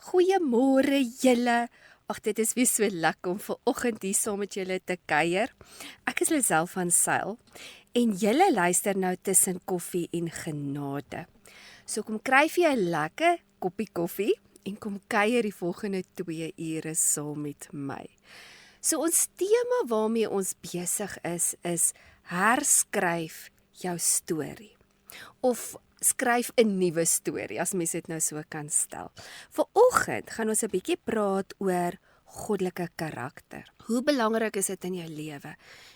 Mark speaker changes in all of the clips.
Speaker 1: Goeiemôre julle. Ag, dit is weer so lekker om vanoggend hier saam met julle te kuier. Ek is Lisel van Sail en julle luister nou tussen koffie en genade. So kom kry vir jou 'n lekker koppie koffie en kom kuier die volgende 2 ure saam met my. So ons tema waarmee ons besig is herskryf jou storie. Of skryf 'n nuwe storie, as mens dit nou so kan stel. Vanoggend gaan ons 'n bietjie praat oor goddelike karakter. Hoe belangrik is dit in jou lewe?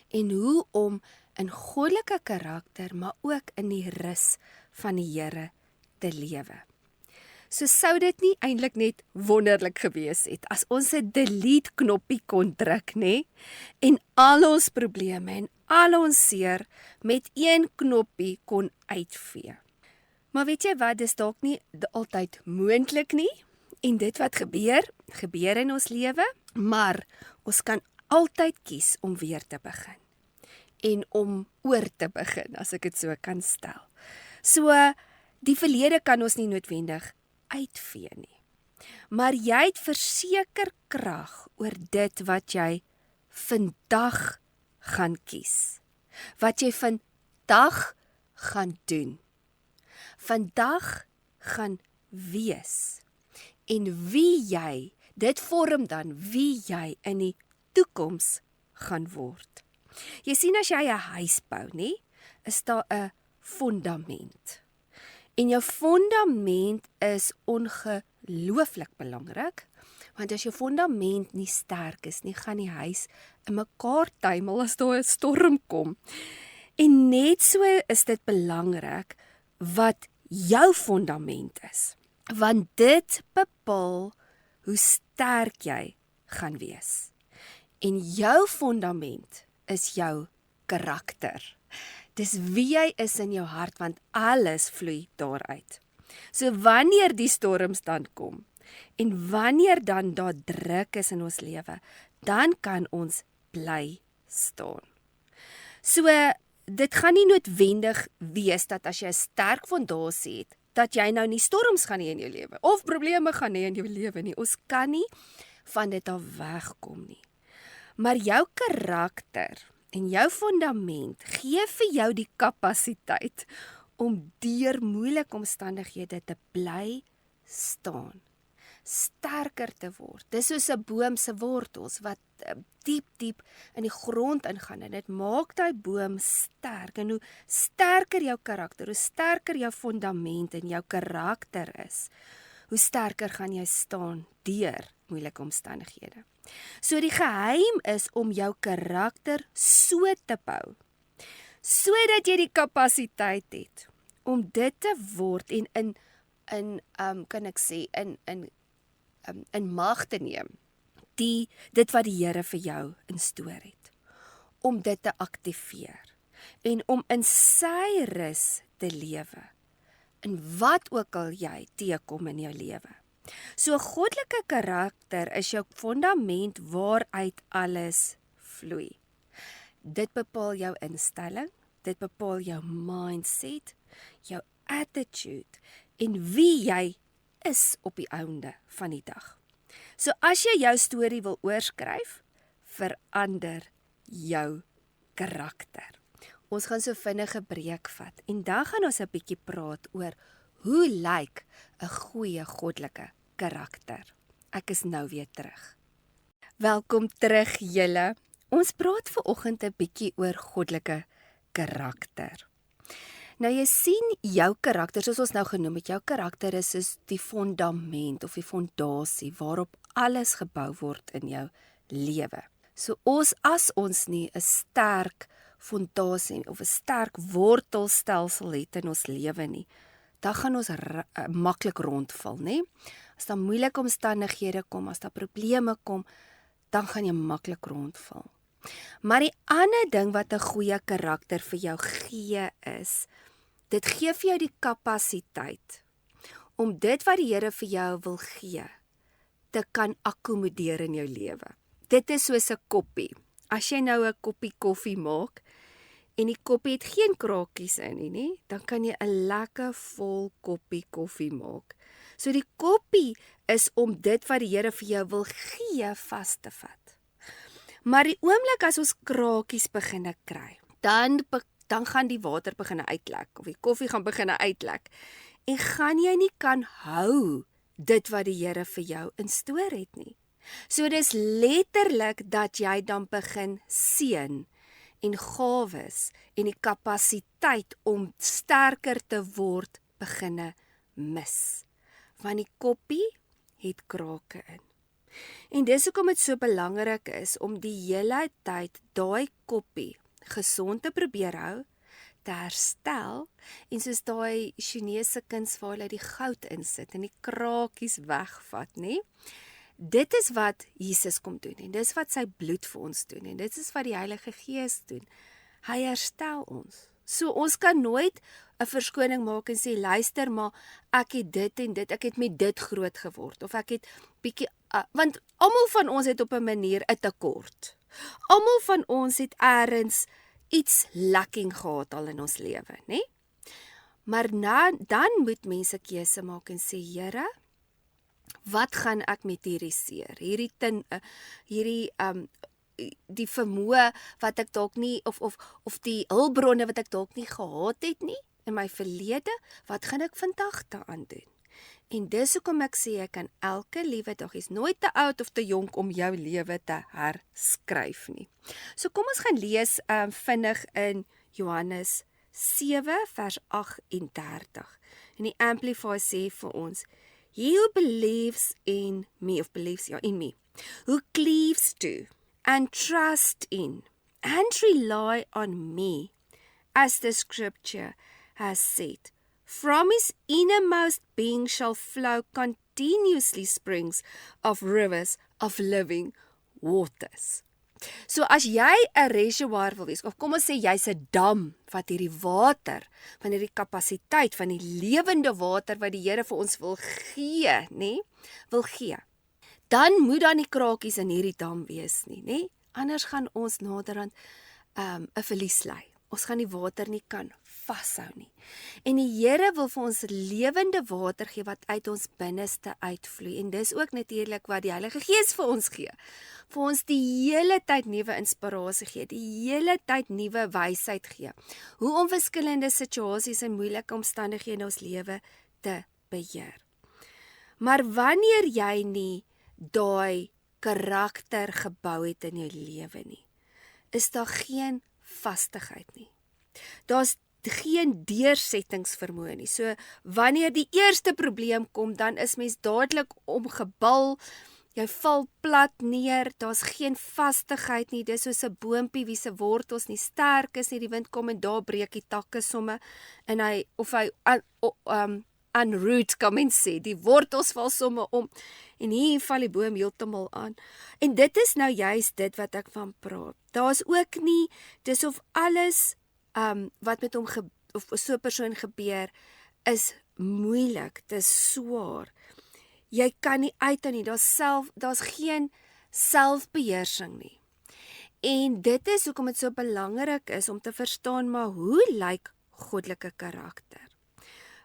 Speaker 1: En hoe om in goddelike karakter, maar ook in die rus van die Here te lewe. So sou dit nie eintlik net wonderlik gewees het as ons 'n delete knoppie kon druk, nê? En al ons probleme en al ons seer met een knoppie kon uitvee. Maar weet jy wat, dis dalk nie altyd moontlik nie. En dit wat gebeur in ons lewe, maar ons kan altyd kies om weer te begin. En om oor te begin, as ek dit so kan stel. So, die verlede kan ons nie noodwendig uitvee nie. Maar jy het verseker krag oor dit wat jy vandag gaan kies. Wat jy vandag gaan doen. Vandag gaan wees. En wie jy, dit vorm dan wie jy in die toekoms gaan word. Jy sien, as jy 'n huis bou, nie, is daar 'n fondament. En jou fondament is ongelooflik belangrik, want as jou fondament nie sterk is nie, gaan die huis in mekaar tuimel as daar 'n storm kom. En net so is dit belangrik wat jou fondament is, want dit bepaal hoe sterk jy gaan wees. En jou fondament is jou karakter. Dis wie jy is in jou hart, want alles vloei daaruit. So wanneer die storms dan kom, en wanneer dan daar druk is in ons lewe, dan kan ons bly staan. So, dit gaan nie noodwendig wees dat as jy 'n sterk fondasie het, dat jy nou nie storms gaan hê in jou lewe, of probleme gaan hê in jou lewe nie. Ons kan nie van dit af wegkom nie. Maar jou karakter en jou fondament gee vir jou die kapasiteit om deur moeilike omstandighede te bly staan. Sterker te word. Dis soos 'n boom se wortels wat diep in die grond ingaan en dit maak daai boom sterk. En hoe sterker jou karakter, hoe sterker jou fondament en jou karakter is, hoe sterker gaan jy staan deur moeilike omstandighede. So die geheim is om jou karakter so te bou, sodat jy die kapasiteit het om dit te word en kan ek sê in mag te neem, dit wat die Here vir jou instoor het, om dit te aktiveer, en om in sy rus te lewe, in wat ook al jy teekom in jou lewe. So goddelike karakter is jou fondament waaruit alles vloei. Dit bepaal jou instelling, dit bepaal jou mindset, jou attitude, en wie jy is op die einde van die dag. So as jy jou storie wil oorskryf, verander jou karakter. Ons gaan so vinnige breek vat en dan gaan ons 'n bietjie praat oor hoe lyk 'n goeie goddelike karakter. Ek is nou weer terug. Welkom terug julle. Ons praat vanoggend 'n bietjie oor goddelike karakter. Nou jy sien jou karakter, soos ons nou genoem het, jou karakter is soos die fondament of die fondasie waarop alles gebou word in jou lewe. So as ons nie 'n sterk fondasie of 'n sterk wortelstelsel het in ons lewe nie, dan gaan ons maklik rondval, nê? As daar moeilike omstandighede kom, as daar probleme kom, dan gaan jy maklik rondval. Maar die ander ding wat 'n goeie karakter vir jou gee is, dit gee vir jou die kapasiteit om dit wat die Here vir jou wil gee, te kan akkommodeer in jou lewe. Dit is soos 'n koppie. As jy nou 'n koppie koffie maak, en die koppie het geen krakies in nie, dan kan jy 'n lekker vol koppie koffie maak. So die koppie is om dit wat die Here vir jou wil gee vas te vat. Maar die oomblik as ons krakies begin kry, dan gaan die water begin uitlek, of die koffie gaan begin uitlek, en gaan jy nie kan hou dit wat die Here vir jou instoor het nie. So dis letterlik dat jy dan begin seën en gawes en die kapasiteit om sterker te word beginne mis. Want die koppie het krake in. En dis hoekom dit so belangrik is om die hele tyd daai koppie gesond te probeer hou, te herstel, en soos daai Chinese kuns waar hulle die goud insit en die krakies wegvat, nê? Dit is wat Jesus kom doen, en dis wat sy bloed vir ons doen, en dit is wat die Heilige Gees doen. Hy herstel ons. So ons kan nooit 'n verskoning maak en sê, luister maar, ek het dit en dit, ek het met dit groot geword, of ek het bietjie, want almal van ons het op 'n manier 'n tekort. Almal van ons het eers iets lacking gehad al in ons lewe, né? Maar dan moet mense keuse maak en sê, Here, wat gaan ek met hierdie seer? Die vermoë wat ek dalk nie, of die hulpbronne wat ek dalk nie gehad het nie in my verlede, wat gaan ek vandag daaraan doen? En dis hoekom ek sê, ek kan elke liewe dag, is nooit te oud of te jonk om jou lewe te herskryf nie. So kom ons gaan lees vinnig in Johannes 7 vers 38. En die Amplify sê vir ons, he who believes in me, in me, who cleaves to and trust in and rely on me, as the scripture has said, from his innermost being shall flow continuously springs of rivers of living waters. So as jy 'n reservoir wil wees, of kom ons sê jy's 'n dam wat hierdie water, van hierdie kapasiteit van die lewende water wat die Here vir ons wil gee, dan moet dan nie krakies in hierdie dam wees nie, Anders gaan ons naderhand 'n verlies ly. Ons gaan die water nie kan vashou nie. En die Here wil vir ons lewende water gee wat uit ons binneste uitvloei. En dis ook natuurlik wat die Heilige Gees vir ons gee. Vir ons die hele tyd nuwe inspirasie gee, die hele tyd nuwe wysheid gee. Hoe om verskillende situasies en moeilike omstandighede in ons lewe te beheer. Maar wanneer jy nie daai karakter gebou het in jou lewe nie, is daar geen vastigheid nie. Daar's geen deursettingsvermoë nie. So wanneer die eerste probleem kom, dan is mens dadelik omgebal, jy val plat neer, daar's geen vastigheid nie. Dis soos 'n boompie wie se wortels nie sterk is nie, die wind kom en daar breek die takke somme en hy unroot, kan mens sê, die wortels val somme om en hier val die boom heeltemal aan. En dit is nou juist dit wat ek van praat. Daar's ook nie, dis of alles wat met hom of so 'n persoon gebeur is moeilik, dis swaar. Jy kan nie uithou nie, daar's geen selfbeheersing nie. En dit is hoekom dit so belangrik is om te verstaan, maar hoe lyk goddelike karakter?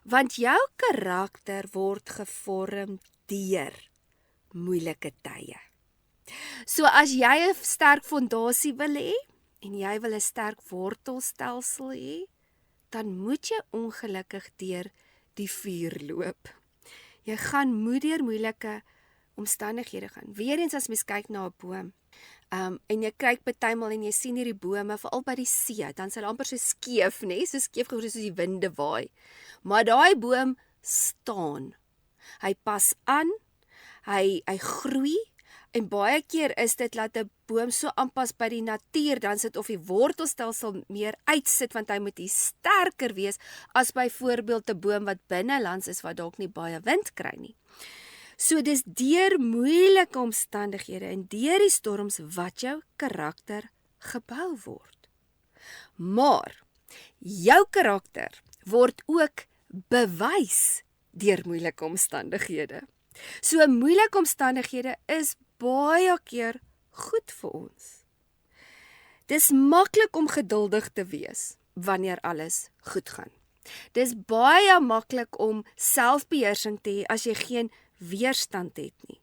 Speaker 1: Want jou karakter word gevorm deur moeilike tye. So as jy 'n sterk fondasie wil hê, en jy wil 'n sterk wortelstelsel hê, dan moet jy ongelukkig deur die vuur loop. Jy gaan deur moeilike omstandighede gaan. Weereens as mens kyk na 'n boom, en jy kyk partymal en jy sien hierdie bome, veral by die see, dan is hulle amper so skeef, so skeef geword soos die winde waai. Maar daai boom staan. Hy pas aan, hy groei, en baie keer is dit laat 'n boom so aanpas by die natuur, dan sit of die wortelstelsel meer uitsit, want hy moet hier sterker wees, as byvoorbeeld 'n boom wat binnelands is, wat dalk nie baie wind kry nie. So dis deur moeilike omstandighede en deur die storms wat jou karakter gebou word. Maar jou karakter word ook bewys deur moeilike omstandighede. So moeilike omstandighede is baie keer goed vir ons. Dis maklik om geduldig te wees wanneer alles goed gaan. Dis baie maklik om selfbeheersing te hê as jy geen weerstand het nie.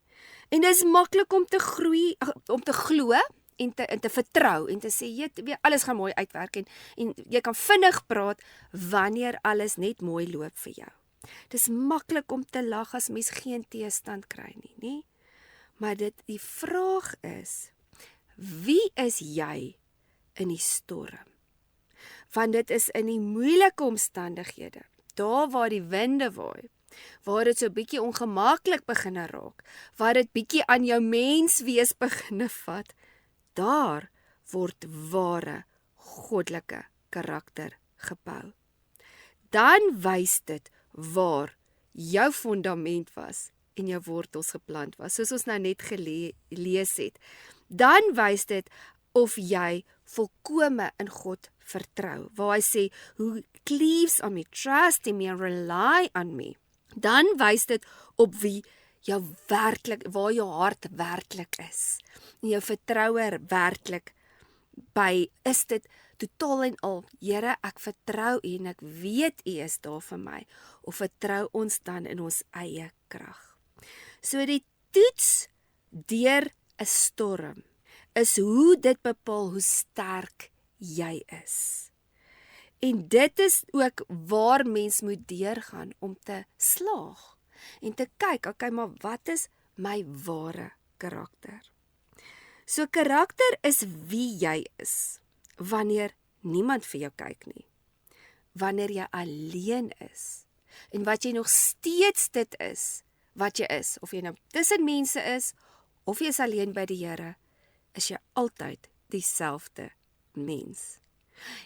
Speaker 1: En dis maklik om te groei, om te glo en te vertrou en te sê alles gaan mooi uitwerk en jy kan vinnig praat wanneer alles net mooi loop vir jou. Dis maklik om te lag as mens geen teestand kry nie. Maar die vraag is, wie is jy in die storm? Want dit is in die moeilike omstandighede, daar waar die winde waai, waar dit so bietjie ongemaklik begin raak, waar dit bietjie aan jou menswees begin vat, daar word ware goddelike karakter gebou. Dan wys dit waar jou fondament was en jou wortels geplant was, soos ons nou net gelees het. Dan wys dit of jy volkome in God vertrou, waar hy sê, who cleaves on me, trust in me and rely on me. Dan wys dit op wie jou werklik, waar jou hart werklik is, en jou vertroue werklik by, is dit totaal en al, Here, ek vertrou U en ek weet U is daar vir my, of vertrou ons dan in ons eie krag? So die toets deur 'n storm is hoe dit bepaal hoe sterk jy is. En dit is ook waar mens moet deurgaan om te slaag en te kyk, okay, maar wat is my ware karakter? So karakter is wie jy is wanneer niemand vir jou kyk nie. Wanneer jy alleen is en wat jy nog steeds dit is wat jy is, of jy nou tussen mense is of jy is alleen by die Here, is jy altyd dieselfde mens.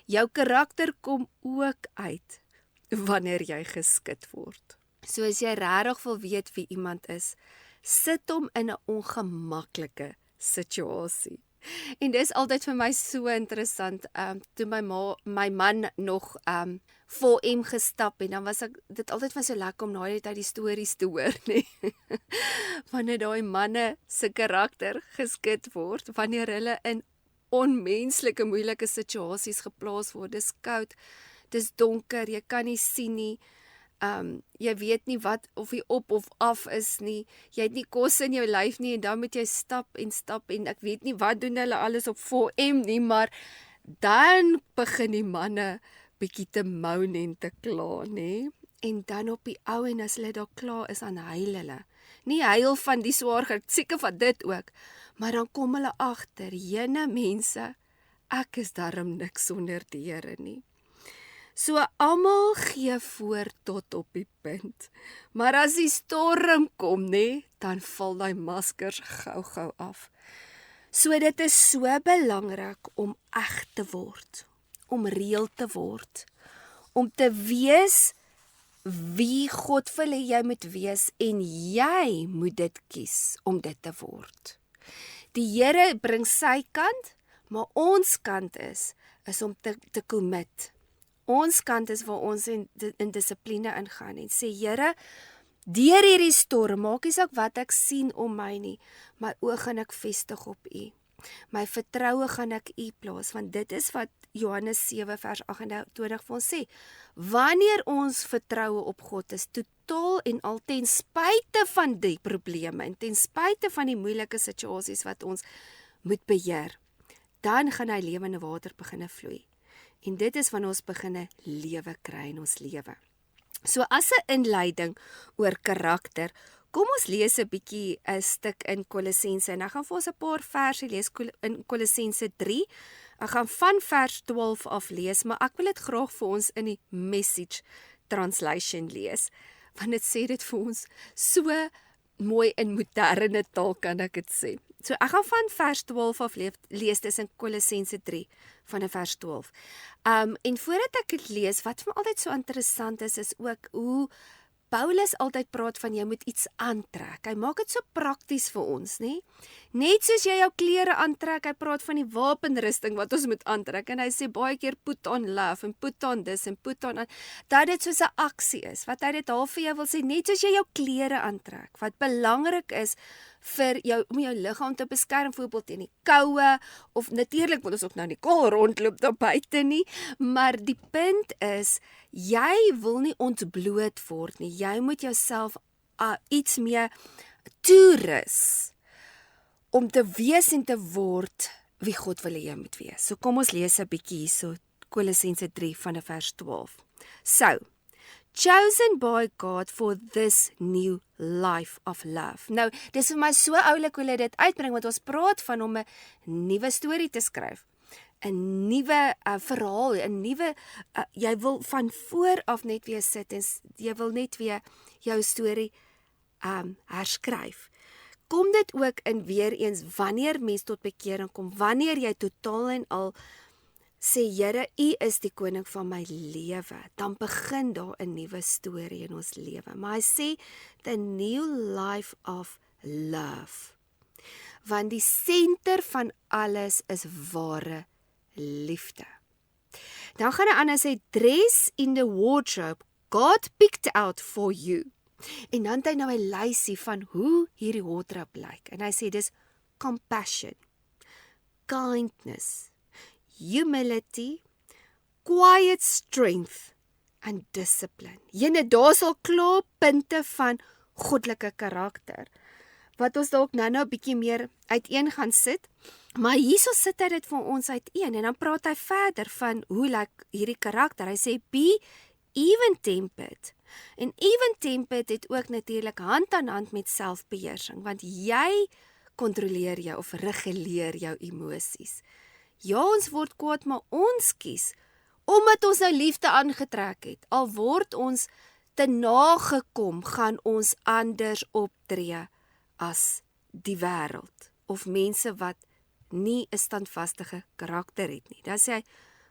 Speaker 1: Jou karakter kom ook uit wanneer jy geskit word. So as jy regtig wil weet wie iemand is, sit hom in 'n ongemaklike situasie. En dis altyd vir my so interessant, toe my man nog voor M gestap en dan was dit altyd van so lekker om na die stories te hoor, nee. Wanneer daai manne se karakter geskit word, wanneer hulle in onmenslike moeilike situasies geplaas word, dis koud, dis donker, jy kan nie sien nie, jy weet nie wat of jy op of af is nie, jy het nie kos in jou lyf nie en dan moet jy stap en ek weet nie wat doen hulle alles op 4M nie, maar dan begin die manne bietjie te moan en te kla, nê? En dan op die ou en as hulle daar klaar is, dan huil hulle. Nie huil van die swaar, seker van dit ook, maar dan kom hulle agter, jene mense, ek is darm niks sonder die Here nie. So almal gee voor tot op die punt, maar as die storm kom, nê, dan val die maskers gou af. So dit is so belangrik om eg te word, om reël te word, om te wees wie God wil hê jy moet wees en jy moet dit kies om dit te word. Die Here bring sy kant, maar ons kant is om te commit. Ons kant is waar ons in dissipline ingaan en sê, Here, deur hierdie storm, maak nie saak wat ek sien om my nie, my oë gaan ek vestig op U. My vertroue gaan ek U plaas, want dit is wat Johannes 7 vers 28 vir ons sê. Wanneer ons vertroue op God is, totaal en al ten spyte van die probleme en ten spyte van die moeilike situasies wat ons moet beheer, dan gaan hy lewende water begin vloei. En dit is wanneer ons begin lewe kry in ons lewe. So as 'n inleiding oor karakter, kom ons lees 'n bietjie 'n stuk in Kolossense en ek gaan vir ons 'n paar verse lees in Kolossense 3. Ek gaan van vers 12 af lees, maar ek wil dit graag vir ons in die Message Translation lees, want dit sê dit vir ons so mooi in moderne taal, kan ek dit sê. So ek gaan van vers 12 af lees, dis in Kolossense 3 van vers 12. En voordat ek dit lees, wat vir my altyd so interessant is ook hoe Paulus altyd praat van jy moet iets aantrek. Hy maak dit so prakties vir ons, nie? Net soos jy jou klere aantrek, hy praat van die wapenrusting wat ons moet aantrek en hy sê baie keer put on love en put on this en put on, dat dit soos 'n aksie is, wat hy dit half vir jou wil sê, net soos jy jou klere aantrek, wat belangrik is vir jou, om jou liggaam te beskerm, byvoorbeeld teen die koue, of natuurlik wil ons ook nou nie koel rondloop daar buite nie, maar die punt is, jy wil nie ontbloot word nie, jy moet jouself iets meer toerus om te wees en te word wie God wil hê jy moet wees. So kom ons lees 'n bietjie hierso Kolossense 3 van vers 12. So, chosen by God for this new life of love. Nou, dis vir my so oulik hoe hulle dit uitbring, want ons praat van om 'n nuwe storie te skryf. 'n nuwe verhaal, 'n nuwe jy wil van voor af net weer sit en jy wil net weer jou storie herskryf. Kom dit ook in weer eens wanneer mens tot bekering kom, wanneer jy totaal en al sê Here, U is die koning van my lewe, dan begin daar 'n nuwe storie in ons lewe. Maar hy sê the new life of love. Want die senter van alles is ware liefde. Dan gaan hy aan en sê dress in the wardrobe God picked out for you. En dan het hy nou 'n lysie van hoe hierdie wardrobe lyk. En hy sê dis compassion, kindness, humility, quiet strength and discipline. Jene, daar's al klaar punte van goddelike karakter wat ons dalk nou 'n bietjie meer uiteen gaan sit. Maar hierso sit hy dit vir ons uiteen en dan praat hy verder van hoe lyk hierdie karakter. Hy sê be even-tempered. En even-tempered het ook natuurlik hand aan hand met selfbeheersing, want jy kontroleer jou of reguleer jou emosies. Ja, ons word kwaad, maar ons kies omdat ons nou liefde aangetrek het. Al word ons te nagekom, gaan ons anders optree as die wêreld of mense wat nie 'n standvastige karakter het nie. Dan sê hy,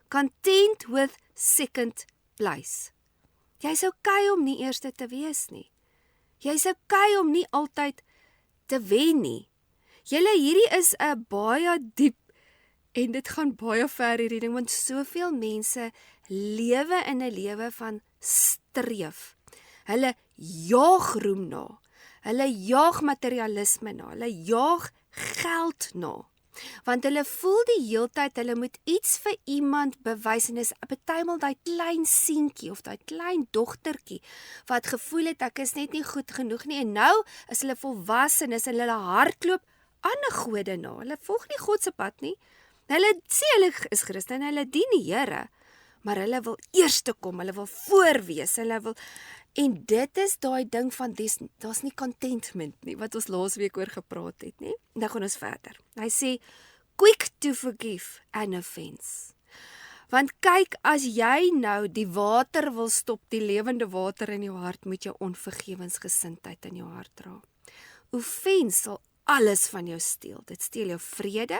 Speaker 1: content with second place. Jy's okay om nie eerste te wees nie. Jy's okay om nie altyd te wen nie. Julle, hierdie is 'n baie diep en dit gaan baie ver hierdie ding, want soveel mense lewe in 'n lewe van streef. Hulle jaag roem na. Hulle jaag materialisme na. Hulle jaag geld na. Want hulle voel die heeltyd hulle moet iets vir iemand bewys en is partymal daai klein seentjie of daai klein dogtertjie wat gevoel het ek is net nie goed genoeg nie en nou is hulle volwassenes en hulle hardloop ander gode na. Hulle volg nie God se pad nie. Hulle sê hulle is Christen, hulle dien die Here, maar hulle wil eerste kom, hulle wil voorwees, hulle wil en dit is daai ding van daar's nie contentment nie wat ons laasweek oor gepraat het nie. Nou gaan ons verder. Hy sê quick to forgive an offense. Want kyk, as jy nou die water wil stop, die lewende water in jou hart, moet jou onvergewensgesindheid in jou hart dra. Offense sal alles van jou steel. Dit steel jou vrede,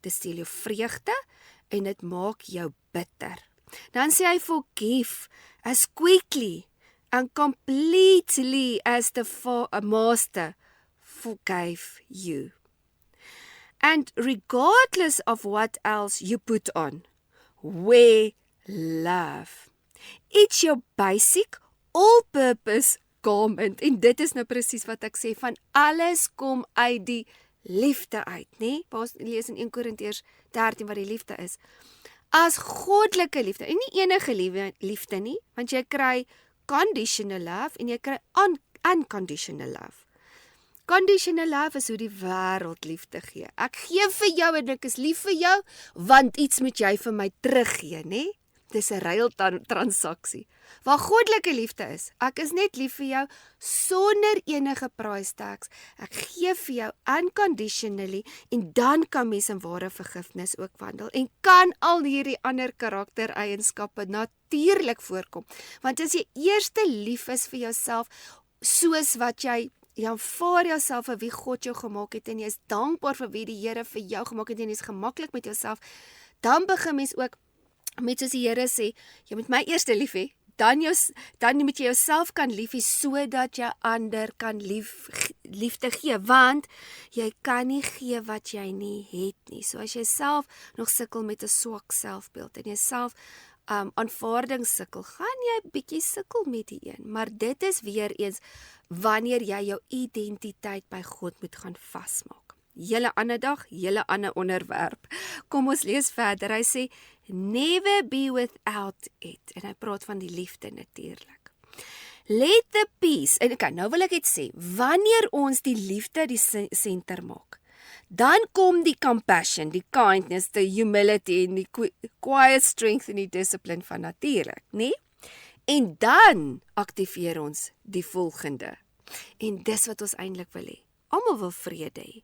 Speaker 1: dit steel jou vreugde en dit maak jou bitter. Dan sê hy forgive as quickly and completely as the master forgave you. And regardless of what else you put on, wear love. It's your basic, all-purpose garment. En dit is nou presies wat ek sê, van alles kom uit die liefde uit, nee? Ons lees in 1 Korintiërs 13 wat die liefde is. As goddelike liefde, en nie enige liefde nie, want jy kry conditional love en jy kry unconditional love. Conditional love is hoe die wêreld liefde gee. Ek gee vir jou en ek is lief vir jou, want iets moet jy vir my teruggee, nee? Dis 'n ruiltransaksie. Waar goddelike liefde is, ek is net lief vir jou sonder enige price tags. Ek gee vir jou unconditionally en dan kan mens in ware vergifnis ook wandel en kan al hierdie ander karaktereienskappe natuurlik voorkom. Want as jy eers lief is vir jouself, soos wat jy aanvaar jouself vir wie God jou gemaak het en jy is dankbaar vir wie die Here vir jou gemaak het en jy is gemaklik met jouself, dan begin mens ook met soos die Here sê, jy moet my eers lief hê, dan moet jy jouself kan lief hê sodat jy ander kan liefde gee, want jy kan nie gee wat jy nie het nie. So as jy self nog sukkel met 'n swak selfbeeld en jy self aanvaarding sukkel, gaan jy bietjie sukkel met die een, maar dit is weer eens wanneer jy jou identiteit by God moet gaan vasmaak. Hele ander dag, hele ander onderwerp. Kom ons lees verder. Hy sê, never be without it. En hy praat van die liefde natuurlik. Let the peace, en okay, nou wil ek dit sê, wanneer ons die liefde die senter maak, dan kom die compassion, die kindness, die humility en die quiet strength en die discipline van natuurlik, nee? En dan aktiveer ons die volgende. En dis wat ons eintlik wil hê. Almal wil vrede hê,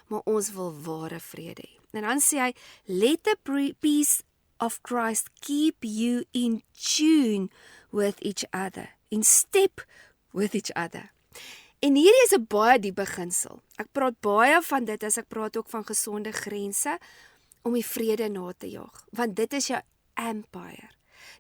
Speaker 1: maar ons wil ware vrede hê. En dan sê hy, let the peace of Christ keep you in tune with each other, in step with each other. En hierdie is 'n baie diep beginsel. Ek praat baie van dit as ek praat ook van gesonde grense om die vrede na te jaag, want dit is jou empire.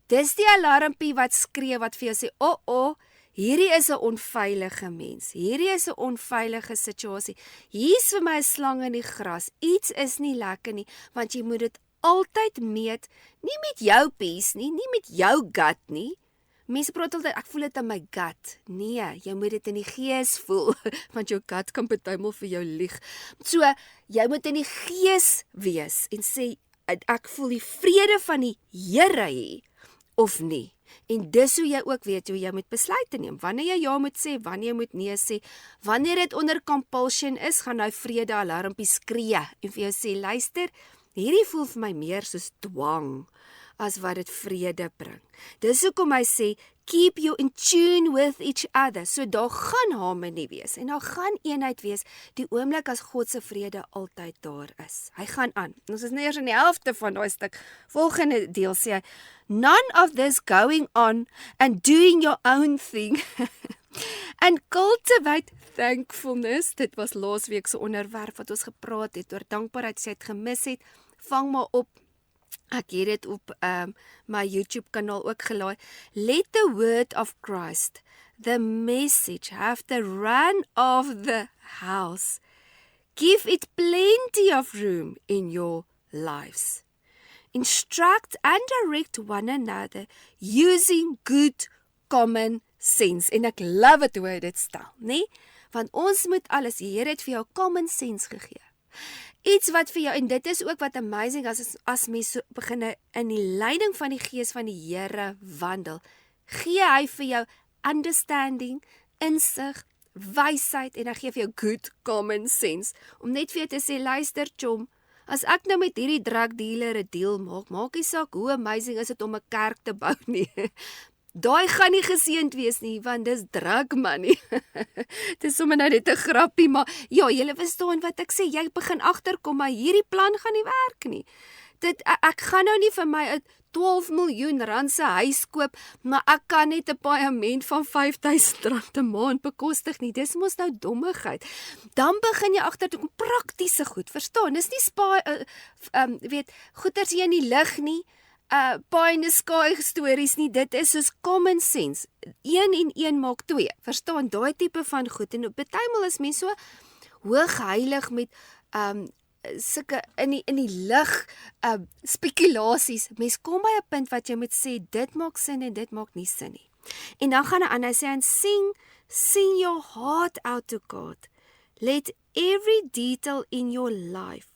Speaker 1: Dis die alarmpie wat skree wat vir jou sê, "Oh, hierdie is 'n onveilige mens. Hierdie is 'n onveilige situasie. Hier's vir my 'n slang in die gras. Iets is nie lekker nie, want jy moet dit altyd meet, nie met jou peace nie met jou gut nie. Mense praat altyd, ek voel dit in my gut. Nee, jy moet dit in die gees voel, want jou gut kan partymal vir jou lieg. So, jy moet in die gees wees en sê, ek voel die vrede van die Here hê, of nie. En dis hoe jy ook weet hoe jy moet besluite neem. Wanneer jy ja moet sê, wanneer jy moet nee sê. Wanneer dit onder compulsion is, gaan nou vrede alarmpie skree en vir jou sê, luister, hierdie voel vir my meer soos dwang as wat dit vrede bring. Dis hoekom hy sê, keep you in tune with each other. So daar gaan harmonie wees en daar gaan eenheid wees die oomblik as God se vrede altyd daar is. Hy gaan aan. Ons is nou eers in die helfte van daai stuk. Volgende deel sê hy, none of this going on and doing your own thing and cultivate thankfulness. Dit was laasweek se onderwerp wat ons gepraat het oor dankbaarheid. As jy dit gemis het, vang maar op. Ek het dit op my YouTube kanaal ook gelaai. Let the word of Christ, the message, have the run of the house. Give it plenty of room in your lives. Instruct and direct one another using good common sense. En ek love it hoe hy dit stel, nee? Want ons moet alles, die Here het vir jou common sense gegee. Iets wat vir jou, en dit is ook wat amazing as mens so begin in die leiding van die Gees van die Here wandel, gee hy vir jou understanding, insig, wysheid en hy gee vir jou good common sense, om net vir jou te sê, luister chom, as ek nou met hierdie drug dealer 'n deal maak nie saak hoe amazing is dit om 'n kerk te bou nie. Daai gaan nie geseënd wees nie, want dis drug money. Dis sommer nou net 'n grappie, maar ja, julle verstaan wat ek sê, jy begin agterkom, maar hierdie plan gaan nie werk nie. Ek gaan nou nie vir my 'n 12 miljoen rand se huis koop, maar ek kan net 'n paaiement van R5,000 'n maand bekostig nie. Dis mos nou dommigheid. Dan begin jy agter te kom praktiese goed, verstaan? Dis nie weet, goeters jy in die lug nie. Pie in the sky stories nie, dit is soos common sense. 1 en 1 maak 2. Verstaan, daai tipe van goed. En partymal is mense so hoogheilig met sulke in die lig spekulasies. Mens kom by 'n punt wat jy moet sê dit maak sin en dit maak nie sin nie. En dan gaan hy aan, hy sê en sing your heart out to God. Let every detail in your life.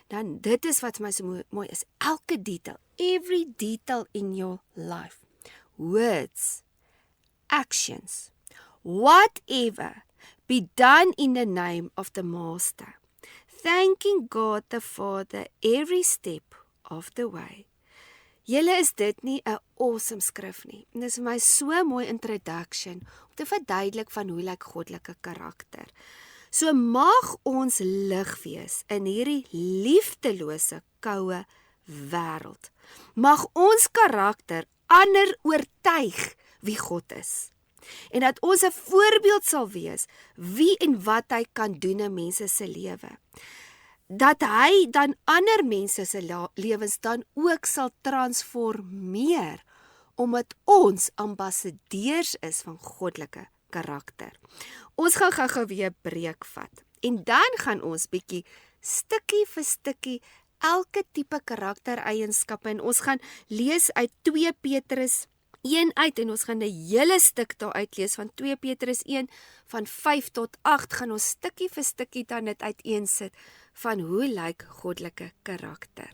Speaker 1: Dan dit is wat vir my so mooi is. Elke detail, every detail in your life. Words, actions, whatever, be done in the name of the Master. Thanking God the Father every step of the way. Julle, is dit nie 'n awesome skrif nie? En dis vir my so mooi introduction om te verduidelik van hoe lyk goddelike karakter. So mag ons lig wees in hierdie liefdelose, koue wêreld. Mag ons karakter ander oortuig wie God is. En dat ons 'n voorbeeld sal wees wie en wat hy kan doen in mense se lewe. Dat hy dan ander mense se lewens dan ook sal transformeer, omdat ons ambassadeurs is van goddelike karakter. Ons gaan gou-gou weer 'n breek vat. En dan gaan ons bietjie stukkie vir stukkie elke tipe karaktereienskappe en ons gaan lees uit 2 Petrus 1 uit en ons gaan 'n hele stuk daar uitlees van 2 Petrus 1 van 5 tot 8 gaan ons stukkie vir stukkie dan dit uiteensit van hoe lyk goddelike karakter.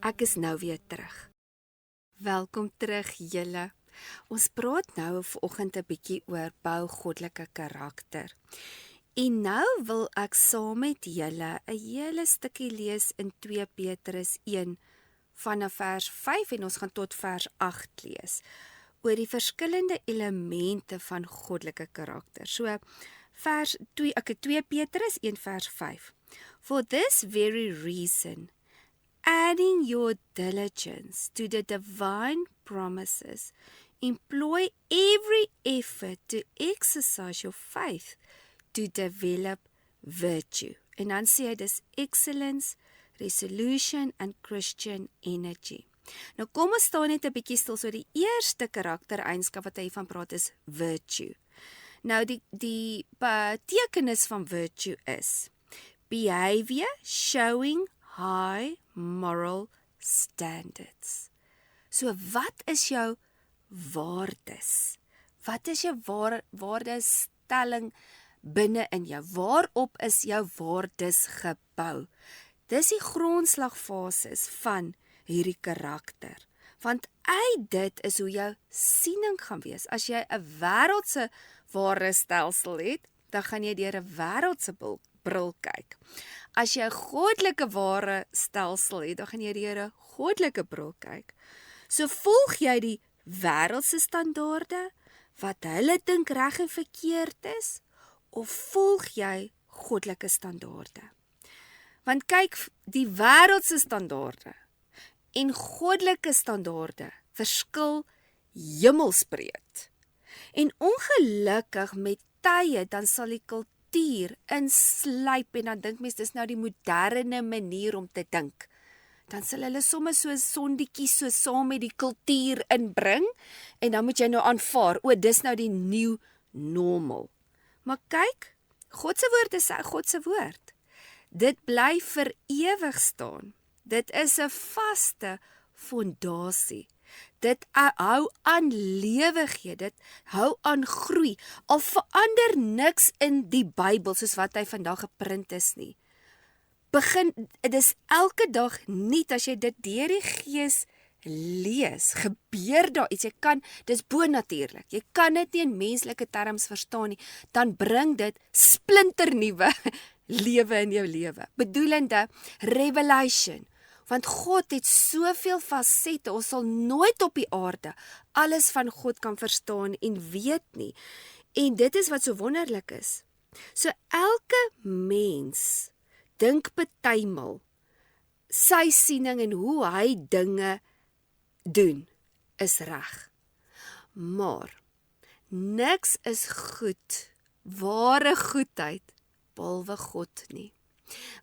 Speaker 1: Ek is nou weer terug. Welkom terug julle. Ons praat nou vanoggend 'n bietjie oor bou goddelike karakter. En nou wil ek saam met julle 'n hele stukkie lees in 2 Petrus 1 vanaf vers 5 en ons gaan tot vers 8 lees oor die verskillende elemente van goddelike karakter. So vers 2 Petrus 1 vers 5. For this very reason, adding your diligence to the divine promises, employ every effort to exercise your faith to develop virtue. En dan sê hy dis excellence, resolution and Christian energy. Nou kom ons staan net 'n bietjie stil, so die eerste karaktereienskap wat hy van praat is virtue. Nou die betekenis van virtue is behavior showing high moral standards. So wat is jou waardes? Wat is jou waardestelling binne in jou? Waarop is jou waardes gebou? Dis die grondslagfases van hierdie karakter. Want uit dit is hoe jou siening gaan wees. As jy 'n wêreldse waardestelsel het, dan gaan jy deur 'n wêreldse bril kyk. As jy 'n goddelike waardestelsel het, dan gaan jy deur 'n goddelike bril kyk. So volg jy die wêreldse standaarde, wat hulle dink reg en verkeerd is, of volg jy goddelike standaarde? Want kyk, die wêreldse standaarde en goddelike standaarde verskil hemelsbreed. En ongelukkig met tye dan sal die kultuur inslyp en dan dink mens dis nou die moderne manier om te dink. Dan sal hulle sommer so sondietjies so saam met die kultuur inbring en dan moet jy nou aanvaar, dis nou die new normal. Maar kyk, God se woord is God se woord. Dit bly vir ewig staan. Dit is 'n vaste fondasie. Dit hou aan lewe gee, dit hou aan groei. Al verander niks in die Bybel soos wat hy vandag geprint is nie. Dit is elke dag nuut as jy dit deur die Gees lees. Gebeur daar iets, dis bonatuurlik. Jy kan dit nie in menslike terms verstaan nie. Dan bring dit splinternuwe lewe in jou lewe. Bedoelende revelation. Want God het soveel fasette, ons sal nooit op die aarde alles van God kan verstaan en weet nie. En dit is wat so wonderlik is. So elke mens dink partymal sy siening en hoe hy dinge doen is reg. Maar niks is goed, ware goedheid, behalwe God nie.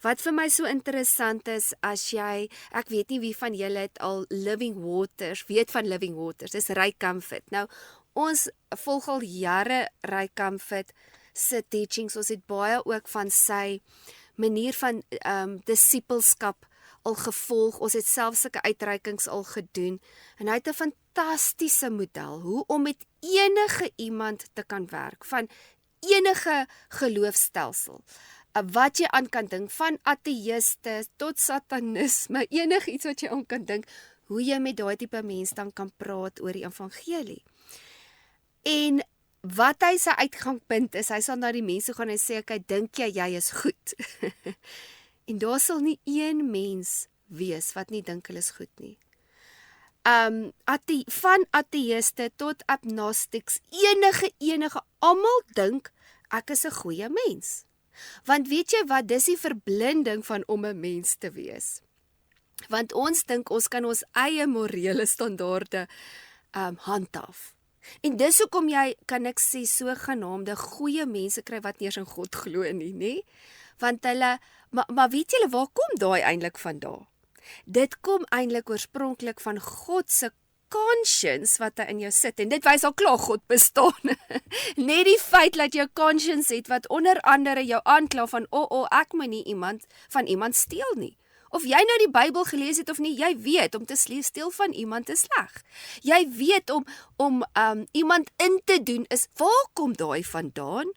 Speaker 1: Wat vir my so interessant is, as jy, ek weet nie wie van julle het al Living Waters, weet van Living Waters, dis Ray Comfort. Nou, ons volg al jare Ray Comfort se teachings, ons het baie ook van sy manier van disipelskap al gevolg, ons het selfs sulke uitreikings al gedoen, en hy het 'n fantastiese model, hoe om met enige iemand te kan werk, van enige geloofstelsel, wat jy aan kan dink, van ateïste tot satanisme, enigiets wat jy aan kan dink, hoe jy met daai tipe mense dan kan praat oor die evangelie. En wat hy sy uitgangspunt is, hy sal na die mense gaan en sê, ek dink jy is goed. En daar sal nie een mens wees wat nie dink hulle is goed nie. Van ateïste tot agnostics, enige, almal dink ek is 'n goeie mens. Want weet jy wat, dis die verblinding van om 'n mens te wees. Want ons dink ons kan ons eie morele standaarde handhaaf. En dis hoekom jy, kan ek sê, sogenaamde goeie mense kry wat nie eens in God glo nie, nê? Want hulle, maar weet julle, waar kom daai eintlik vandaan? Dit kom eintlik oorspronklik van God se conscience wat hy in jou sit, en dit wys al klaar God bestaan. Net die feit dat jy 'n conscience het, wat onder andere jou aankla van, ek moet nie van iemand steel nie. Of jy nou die Bybel gelees het of nie, jy weet, om te steel van iemand is sleg. Jy weet, om iemand in te doen is, waar kom daai vandaan?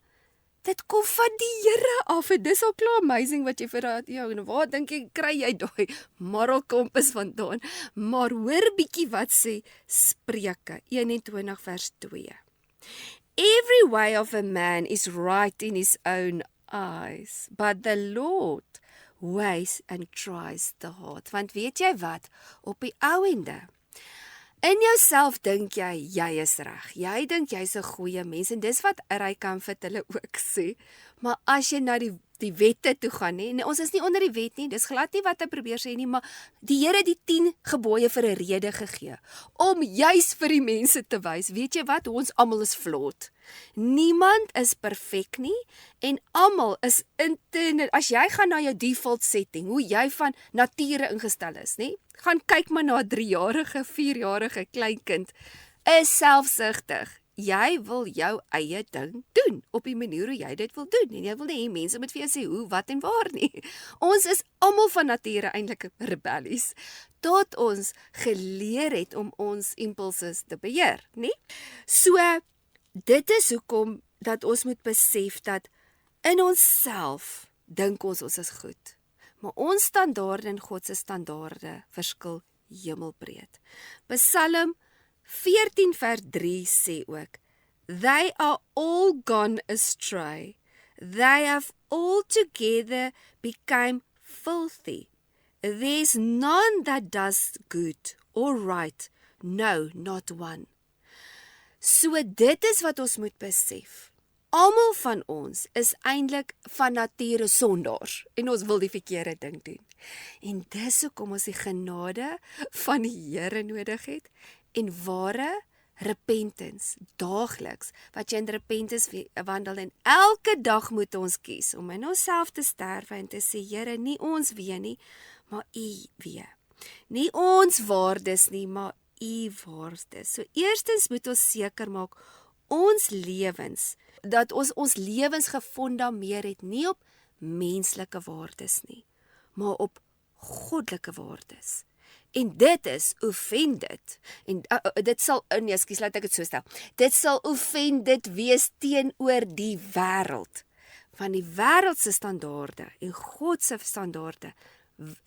Speaker 1: Dit kom van die Here af en dis al klaar amazing wat jy vir jou en waar dink jy kry jy daai moral compass vandaan? Maar hoor bietjie wat sê Spreuke 21 vers 2. Every way of a man is right in his own eyes, but the Lord weighs and tries the heart. Want weet jy wat? Op die ouende, in jouself dink jy is reg. Jy dink jy's 'n goeie mens en dis wat hy kan vir hulle ook sê. Maar as jy na die wette toe gaan nie, en ons is nie onder die wet nie, dis glad nie wat hy probeer sê nie, maar die Here die 10 gebooie vir 'n rede gegee, om juis vir die mense te wys, weet jy wat, ons almal is flawed. Niemand is perfek nie, en almal is intended, as jy gaan na jou default setting, hoe jy van nature ingestel is, nie? Gaan kyk maar na 'n 3-jarige, 4-jarige kleinkind, is selfsugtig. Jy wil jou eie ding doen, op die manier hoe jy dit wil doen, en jy wil nie hê mense moet vir jou sê hoe, wat en waar nie. Ons is almal van nature eintlik rebellies, tot ons geleer het om ons impulses te beheer, nie? So, dit is hoekom dat ons moet besef dat in onsself dink ons is goed, maar ons standaarde en God se standaarde verskil hemelbreed. Psalm 14 vers 3 sê ook, They are all gone astray. They have altogether become filthy. There's none that does good or right. No, not one. So dit is wat ons moet besef. Almal van ons is eintlik van nature sondaars en ons wil die verkeerde ding doen. En dis hoekom ons die genade van die Here nodig het en ware repentance daagliks, wat jy in repentance wandel en elke dag moet ons kies om in onsself te sterwe en te sê, Here, nie ons wee nie, maar U wee. Nie ons waardes nie, maar U waardes. So eerstens moet ons seker maak dat ons lewens gefondameer het nie op menslike waardes nie, maar op goddelike waardes. En dit is offended. En dit sal, nee, ekskuus, laat ek dit so stel. Dit sal offended wees teenoor die wêreld. Van die wêreld se standaarde en God se standaarde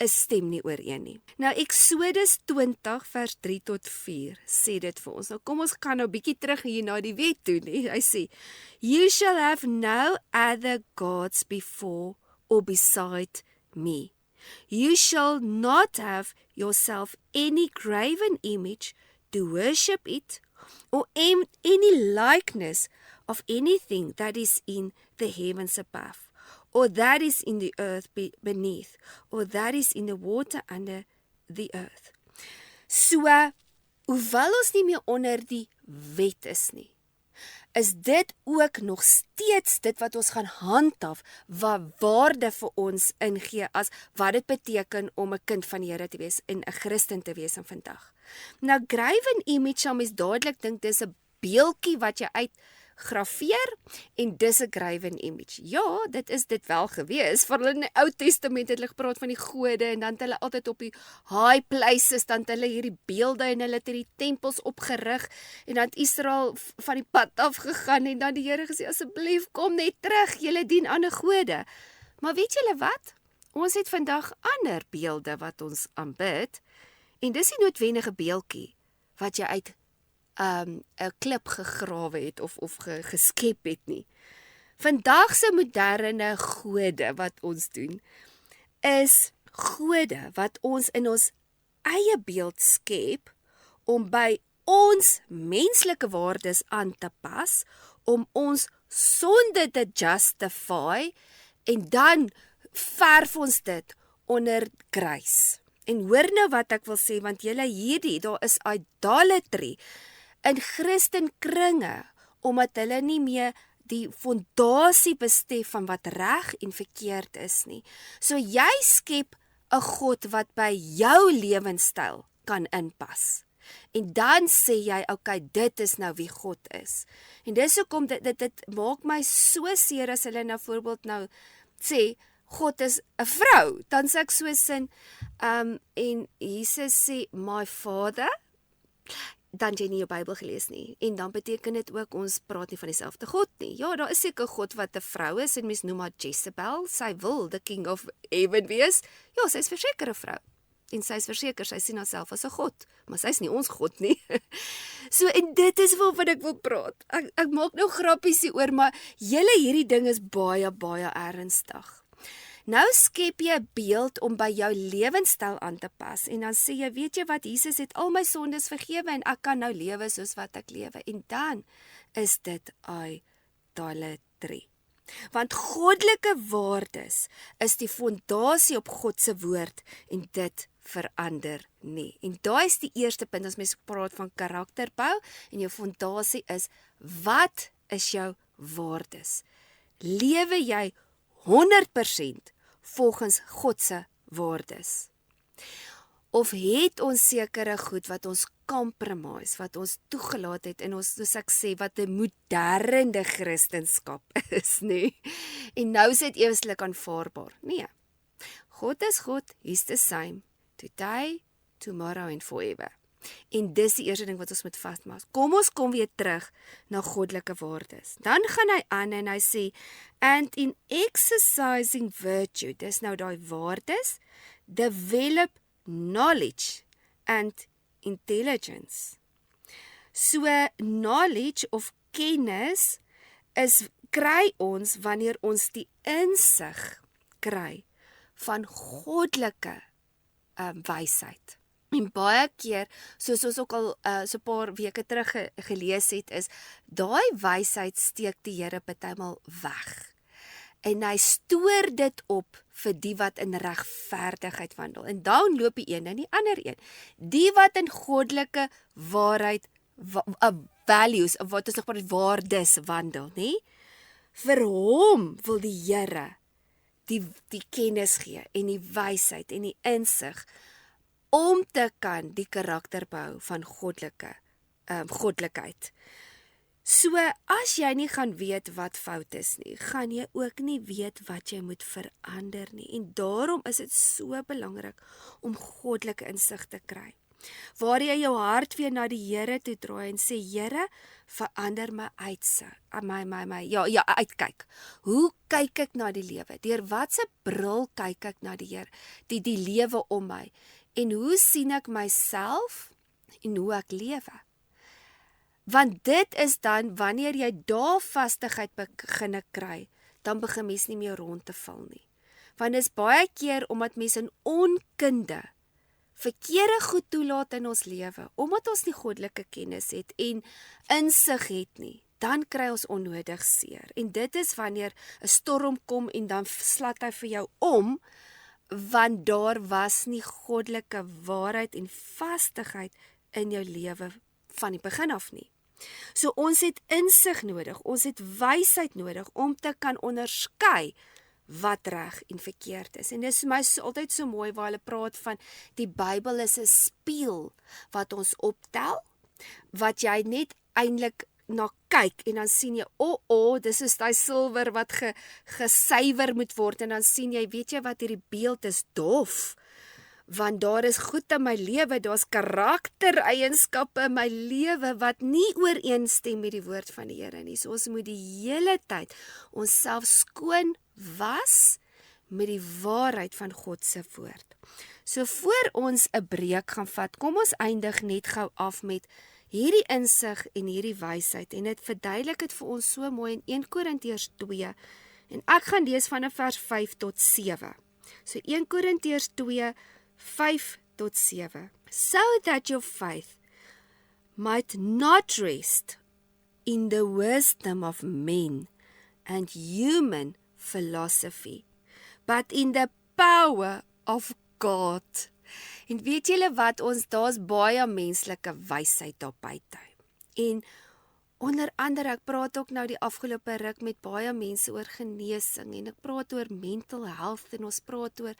Speaker 1: stem nie ooreen nie. Nou Eksodus 20 vers 3 tot 4 sê dit vir ons. Nou kom ons gaan nou bietjie terug hier na die wet toe, nie? Hy sê, You shall have no other gods before or beside me. You shall not have yourself any graven image to worship it, or any likeness of anything that is in the heavens above, or that is in the earth beneath, or that is in the water under the earth. So, hoewel ons nie meer onder die wet is nie, is dit ook nog steeds dit wat ons gaan handhaaf, wat waarde vir ons ingee as wat dit beteken om 'n kind van die Here te wees en 'n Christen te wees in vandag. Nou graven image sal mens dadelik dink dis 'n beeldjie wat jy uitgrafeer en dis 'n graven image. Ja, dit is dit wel gewees. Vir hulle in die Ou Testament het hulle gepraat van die gode en dan het hulle altyd op die high places dan het hulle hierdie beelde en hulle het hierdie tempels opgerig en dan het Israel van die pad af gegaan en dan die Here gesê asseblief kom net terug, julle dien ander gode. Maar weet julle wat? Ons het vandag ander beelde wat ons aanbid en dis nie noodwendige beeldjie wat jy uit 'n klip gegrawe het of geskep het nie. Vandag se moderne gode wat ons doen, is gode wat ons in ons eie beeld skep, om by ons menslike waardes aan te pas, om ons sonde te justify, en dan verf ons dit onder grace. En hoor nou wat ek wil sê, want julle daar is idolatry in Christenkringe, omdat hulle nie meer die fondasie besef van wat reg en verkeerd is nie. So jy skep 'n God wat by jou lewenstyl kan inpas. En dan sê jy, okay, dit is nou wie God is. En dis hoekom dit maak my so seer as hulle nou voorbeeld nou sê, God is 'n vrou. Dan sê ek so sin, en Jesus sê, my Father, dan jy nie jou Bybel gelees nie. En dan beteken dit ook, ons praat nie van dieselfde God nie. Ja, daar is seker God wat 'n vrou is, en mens noem haar Jezebel, sy wil the king of heaven wees. Ja, sy is verseker 'n vrou. En sy is verseker, sy sien haarself as 'n God, maar sy is nie ons God nie. So, en dit is waarvan ek wil praat. Ek maak nou grappies hieroor, maar hierdie ding is baie, baie ernstig. Nou skep jy 'n beeld om by jou lewenstyl aan te pas, en dan sê jy, weet jy wat, Jesus het al my sondes vergewe, en ek kan nou lewe soos wat ek lewe, en dan is dit idolatry. Want goddelike waardes is die fondasie op God se woord, en dit verander nie. En daai is die eerste punt, as mens praat van karakterbou, en jou fondasie is, wat is jou waardes? Lewe jy 100% volgens God se waardes? Of het ons sekere goed wat ons compromise, wat ons toegelaat het in ons, soos ek sê, wat 'n moderne Christendom is, nie? En nou is dit eweslik aanvaarbaar. Nee. God is God, he's the same, today, tomorrow and forever. En dis die eerste ding wat ons moet vasmaak. Ons kom weer terug na goddelike waardes. Dan gaan hy aan en hy sê, and in exercising virtue, dis nou daai waardes, develop knowledge and intelligence. So knowledge of kennis kry ons wanneer ons die insig kry van goddelike wysheid. En baie keer, soos ons ook al so 'n paar weke terug gelees het, is daai wysheid steek die Here partymal weg. En hy stoor dit op vir die wat in regverdigheid wandel. En dan loop die een en die ander een. Die wat in goddelike waarheid, values, wat ons nog maar waardes wandel, nie? Vir hom wil die Here die kennis gee, en die wysheid, en die insig, om te kan die karakter bou van goddelikheid. So, as jy nie gaan weet wat fout is nie, gaan jy ook nie weet wat jy moet verander nie. En daarom is dit so belangrik om goddelike insig te kry. Waar jy jou hart weer na die Here toe draai en sê, Here, verander my uitkyk. Hoe kyk ek na die lewe? Deur watse bril kyk ek na die Here, die lewe om my? En hoe sien ek myself en hoe ek lewe? Want dit is dan, wanneer jy daar vastigheid begin kry, dan begin mens nie meer rond te val nie. Want dit is baie keer omdat mens in onkunde verkeerde goed toelaat in ons lewe, omdat ons nie goddelike kennis het en insig het nie, dan kry ons onnodig seer. En dit is wanneer 'n storm kom en dan slat hy vir jou om, want daar was nie goddelike waarheid en vastigheid in jou lewe van die begin af nie. So ons het insig nodig, ons het wysheid nodig om te kan onderskei wat reg en verkeerd is. En dit is vir my altyd so mooi waar hulle praat van die Bybel is 'n spieël wat ons optel, wat jy net eintlik na kyk en dan sien jy, dis is daai silwer wat gesuiwer moet word, en dan sien jy, weet jy wat, hierdie beeld is dof, want daar is goed in my lewe, daar's karaktereienskappe in my lewe wat nie ooreenstem met die woord van die Here nie. So ons moet die hele tyd onsself skoon was met die waarheid van God se woord. So voor ons 'n breek gaan vat, kom ons eindig net gou af met hierdie insig en hierdie wysheid, en dit verduidelik dit vir ons so mooi in 1 Korintiërs 2, en ek gaan lees van vers 5 tot 7. So 1 Korintiërs 2, 5 tot 7. So that your faith might not rest in the wisdom of men and human philosophy, but in the power of God. En weet julle wat, daar's baie menslike wysheid daar buite. En onder andere, ek praat ook nou die afgelope ruk met baie mense oor genesing, en ek praat oor mental health, en ons praat oor,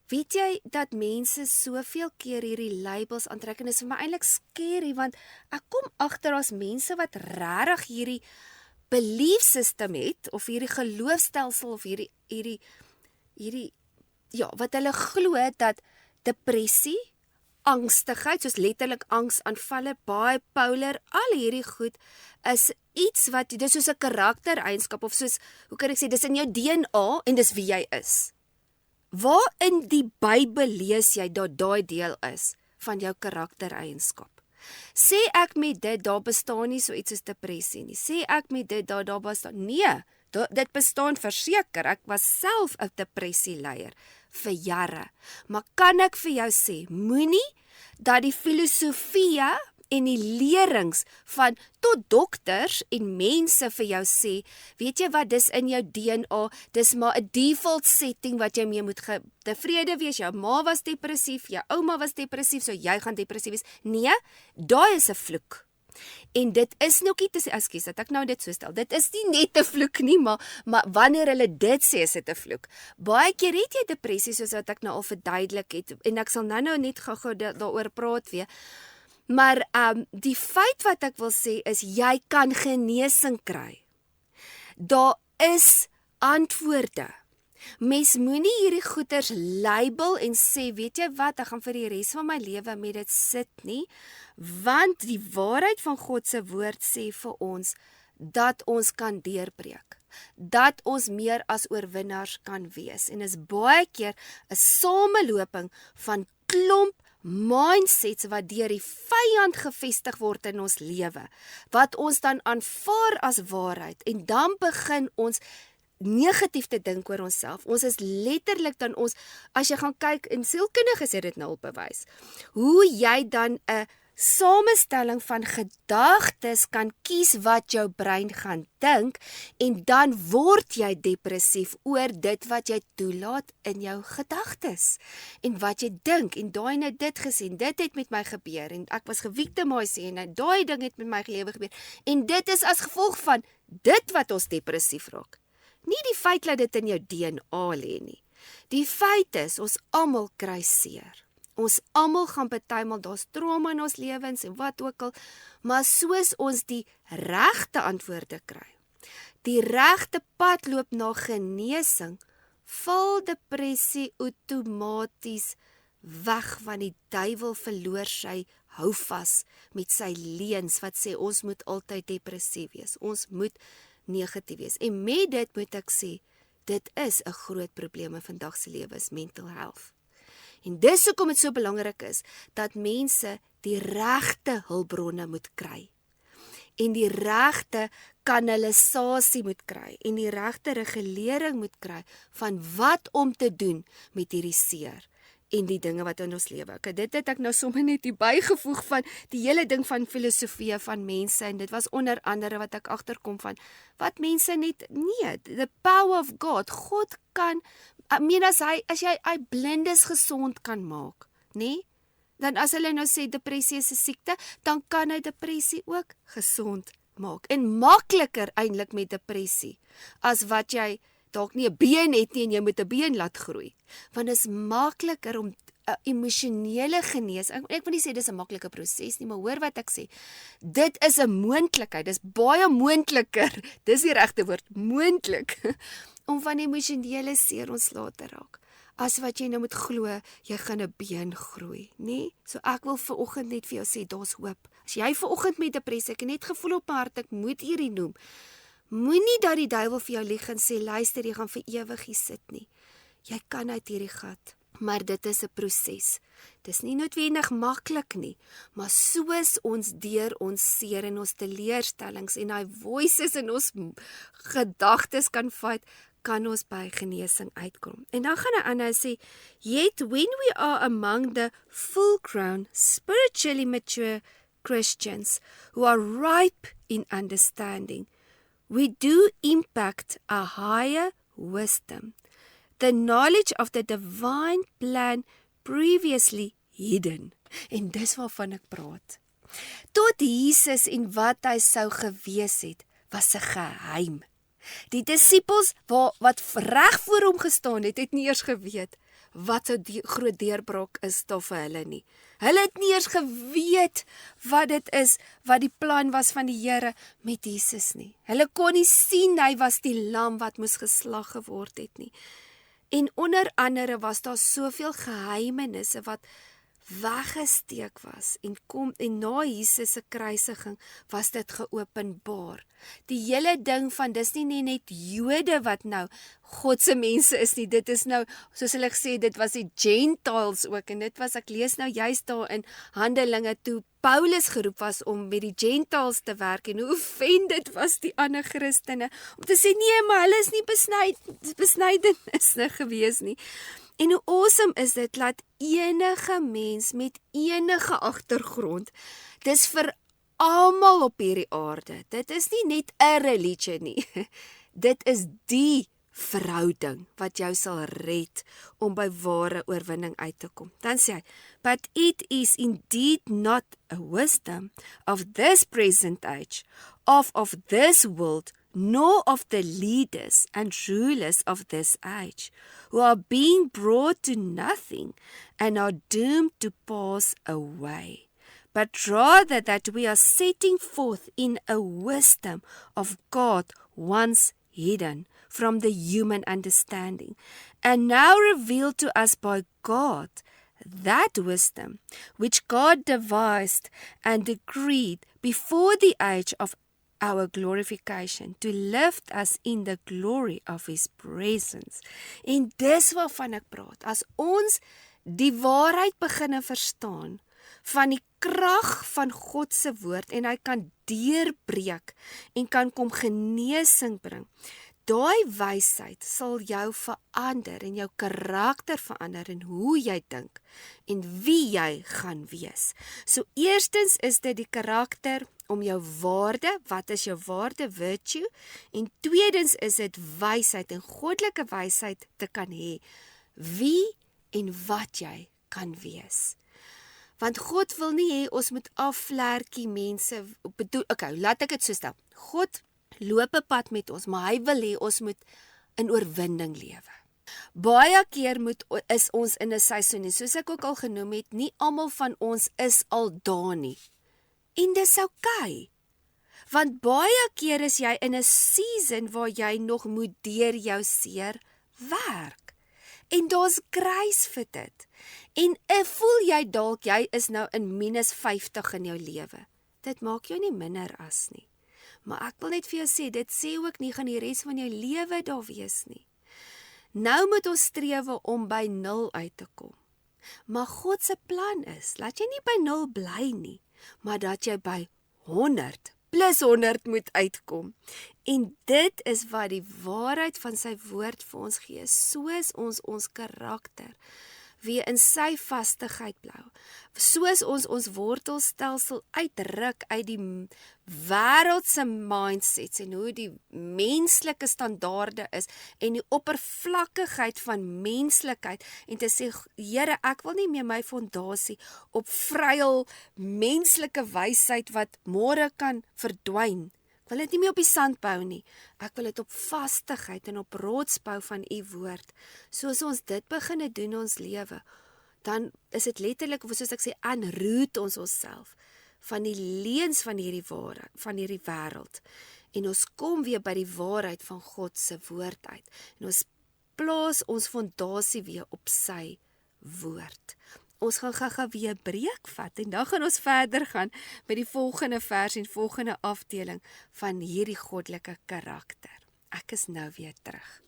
Speaker 1: weet jy dat mense soveel keer hierdie labels aantrek, en dit is vir my eintlik scary, want ek kom agter as mense wat regtig hierdie belief system het, of hierdie geloofstelsel, of hierdie wat hulle glo dat depressie, angstigheid, soos letterlik angsaanvalle, bipolar, al hierdie goed is iets wat, dis soos 'n karaktereienskap, of soos, hoe kan ek sê, dis in jou DNA en dis wie jy is. Waar in die Bybel lees jy dat daai deel is van jou karaktereienskap? Sê ek met dit, daar bestaan nie so iets as depressie nie. Sê ek met dit, daar bestaan, nee, dit bestaan verseker. Ek was self 'n depressieleier vir jare. Maar kan ek vir jou sê, moenie dat die filosofie en die lerings van tot dokters en mense vir jou sê, weet jy wat, dis in jou DNA, dis maar 'n default setting wat jy mee moet tevrede wees. Jou ma was depressief, jou ouma was depressief, so jy gaan depressief wees. Nee, daai is 'n vloek. En dit is nog nie te sê, ekskuus dat ek nou dit so stel, dit is nie net 'n vloek nie, maar wanneer hulle dit sê, is dit 'n vloek. Baie keer het jy depressie, soos wat ek nou al verduidelik het, en ek sal nou net gou-gou daaroor praat weer. Maar die feit wat ek wil sê is, jy kan genesing kry. Daar is antwoorde. Mens moenie hierdie goeters label en sê, weet jy wat, ek gaan vir die res van my lewe met dit sit nie, want die waarheid van God se woord sê vir ons, dat ons kan deurbreek, dat ons meer as oorwinnaars kan wees, en is baie keer 'n sameloping van klomp mindsets wat deur die vyand gevestig word in ons lewe, wat ons dan aanvaar as waarheid, en dan begin ons negatief te dink oor onsself. Ons is letterlik dan ons, as jy gaan kyk, en sielkundiges het dit nou op bewys, hoe jy dan 'n samestelling van gedagtes kan kies wat jou brein gaan dink, en dan word jy depressief oor dit wat jy toelaat in jou gedagtes, en wat jy dink, en daai net dit gesien, dit het met my gebeur, en ek was gevictimiseer, en daai ding het met my lewe gebeur, en dit is as gevolg van dit wat ons depressief raak. Nie die feit dat dit in jou DNA lê nie. Die feit is, ons almal kry seer. Ons almal gaan partymal, daar's trauma in ons lewens en wat ook al, maar soos ons die regte antwoorde kry, die regte pad loop na genesing, val depressie outomaties weg, want die duiwel verloor sy houvas met sy leuns wat sê ons moet altyd depressief wees, ons moet negatief wees. En met dit moet ek sê, dit is 'n groot probleem in vandag se lewe, is mental health. En dis hoekom dit so belangrik is, dat mense die regte hulpbronne moet kry. En die regte kanalisasie moet kry. En die regte regulering moet kry, van wat om te doen met hierdie seer. En die dinge wat in ons lewe. Okay, dit het ek nou sommer net hier bygevoeg van die hele ding van filosofie van mense, en dit was onder andere wat ek agterkom van, wat mense net, nee, the power of God kan, ek meen as jy blindes gesond kan maak, nee, dan as hulle nou sê depressie is 'n siekte, dan kan hy depressie ook gesond maak, en makliker eintlik met depressie, as wat jy dalk nie 'n been het nie en jy moet 'n been laat groei. Want dit is makliker om 'n emosionele genesing. Ek wil nie sê dis 'n maklike proses nie, maar hoor wat ek sê. Dit is 'n moontlikheid. Dis baie moontliker. Dis die regte woord, moontlik om van emosionele seer ontslae te raak. As wat jy nou moet glo, jy gaan 'n been groei, nê? So ek wil vanoggend net vir jou sê, daar's hoop. As jy vanoggend met depressie, ek het net gevoel op my hart, ek moet hierdie noem. Moenie dat die duiwel vir jou lieg en sê, luister, jy gaan vir ewig hier sit nie. Jy kan uit hierdie gat, maar dit is 'n proses. Dis nie noodwendig maklik nie, maar soos ons deur ons seer en ons teleurstellings en daai voices in ons gedagtes kan vat, kan ons by genesing uitkom. En dan gaan hy aan en sê, yet when we are among the full-grown, spiritually mature Christians who are ripe in understanding, we do impact a higher wisdom, the knowledge of the divine plan previously hidden. En dis waarvan ek praat. Tot Jesus en wat hy sou gewees het, was 'n geheim. Die disippels wat reg voor hom gestaan het nie eers geweet wat so die groot deurbraak is daar vir hulle nie. Hulle het nie eers geweet wat dit is, wat die plan was van die Here met Jesus nie. Hulle kon nie sien hy was die lam wat moes geslag geword het nie. En onder andere was daar soveel geheimenisse wat weggesteek was en na Jesus se kruisiging was dit geopenbaar. Die hele ding van dis nie net Jode wat nou God se mense is nie, dit is nou, soos hulle gesê, dit was die Gentiles ook, en dit was, ek lees nou juist daar in Handelinge, toe Paulus geroep was om met die Gentiles te werk, en hoe offended was die ander Christene, om te sê, nee, maar hulle is nie besnydenis gewees nie. En hoe awesome is dit, dat enige mens met enige agtergrond, dis vir almal op hierdie aarde, dit is nie net 'n religie nie, dit is die verhouding wat jou sal red om by ware oorwinning uit te kom. Dan sê hy, but it is indeed not a wisdom of this present age, of this world, nor of the leaders and rulers of this age, who are being brought to nothing and are doomed to pass away, but rather that we are setting forth in a wisdom of God once hidden from the human understanding, and now revealed to us by God, that wisdom which God devised and decreed before the age of our glorification, to lift us in the glory of His presence. En dis waarvan ek praat, as ons die waarheid beginne verstaan, van die krag van God se woord, en hy kan deurbreek, en kan kom genesing bring, daai wysheid sal jou verander, en jou karakter verander, en hoe jy dink, en wie jy gaan wees. So eerstens is dit die karakter om jou waarde, wat is jou waarde, virtue, en tweedens is dit wysheid, en goddelike wysheid te kan hê, wie en wat jy kan wees. Want God wil nie hê ons moet afvlerkie mense, okay, laat ek dit so stel, God loop 'n pad met ons, maar hy wil hê ons moet in oorwinning lewe. Baie keer is ons in 'n seisoen, en soos ek ook al genoem het, nie almal van ons is al daar nie. En dis okay, want baie keer is jy in 'n season waar jy nog moet deur jou seer werk. En daar's grace vir dit. En voel jy dalk, jy is nou in minus 50 in jou lewe. Dit maak jou nie minder as nie. Maar ek wil net vir jou sê, dit sê ook nie gaan die res van jou lewe daar wees nie. Nou moet ons strewe om by 0 uit te kom. Maar God se plan is, laat jy nie by 0 bly nie, maar dat jy by 100 plus 100 moet uitkom. En dit is wat die waarheid van sy woord vir ons gee, soos ons karakter weer in sy vastigheid blou. Soos ons wortelstelsel uitruk uit die wêreldse mindsets en hoe die menslike standaarde is en die oppervlakkigheid van menslikheid en te sê, Here, ek wil nie meer my fondasie op vryel menslike wysheid wat môre kan verdwyn. Ek wil dit nie meer op die sand bou nie. Ek wil dit op vastigheid en op rots bou van u woord. Soos ons dit beginne doen in ons lewe, dan is dit letterlik, soos ek sê, unroot ons onsself van die leuns van hierdie wêreld. En ons kom weer by die waarheid van God se woord uit. En ons plaas ons fondasie weer op sy woord. Ons gaan gou-gou weer 'n breek vat en dan gaan ons verder gaan met die volgende vers en volgende afdeling van hierdie goddelike karakter. Ek is nou weer terug.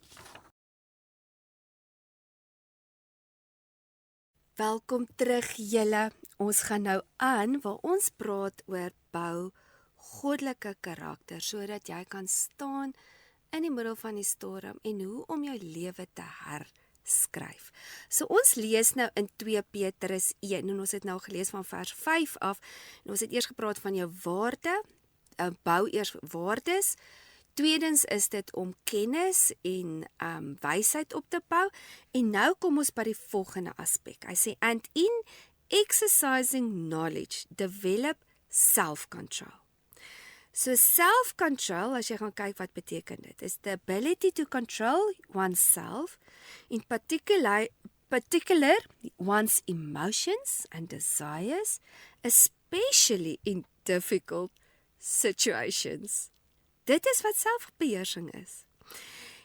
Speaker 1: Welkom terug julle. Ons gaan nou aan waar ons praat oor bou goddelike karakter sodat jy kan staan in die middel van die storm en hoe om jou lewe te herskryf. So ons lees nou in 2 Petrus 1 en ons het nou gelees van vers 5 af en ons het eers gepraat van jou waarde, bou eers waardes. Tweedens is dit om kennis en wysheid op te bou en nou kom ons by die volgende aspek. Hy sê, and in exercising knowledge, develop self-control. So self-control, as jy gaan kyk wat beteken dit, is the ability to control oneself, in particular one's emotions and desires, especially in difficult situations. Dit is wat selfbeheersing is.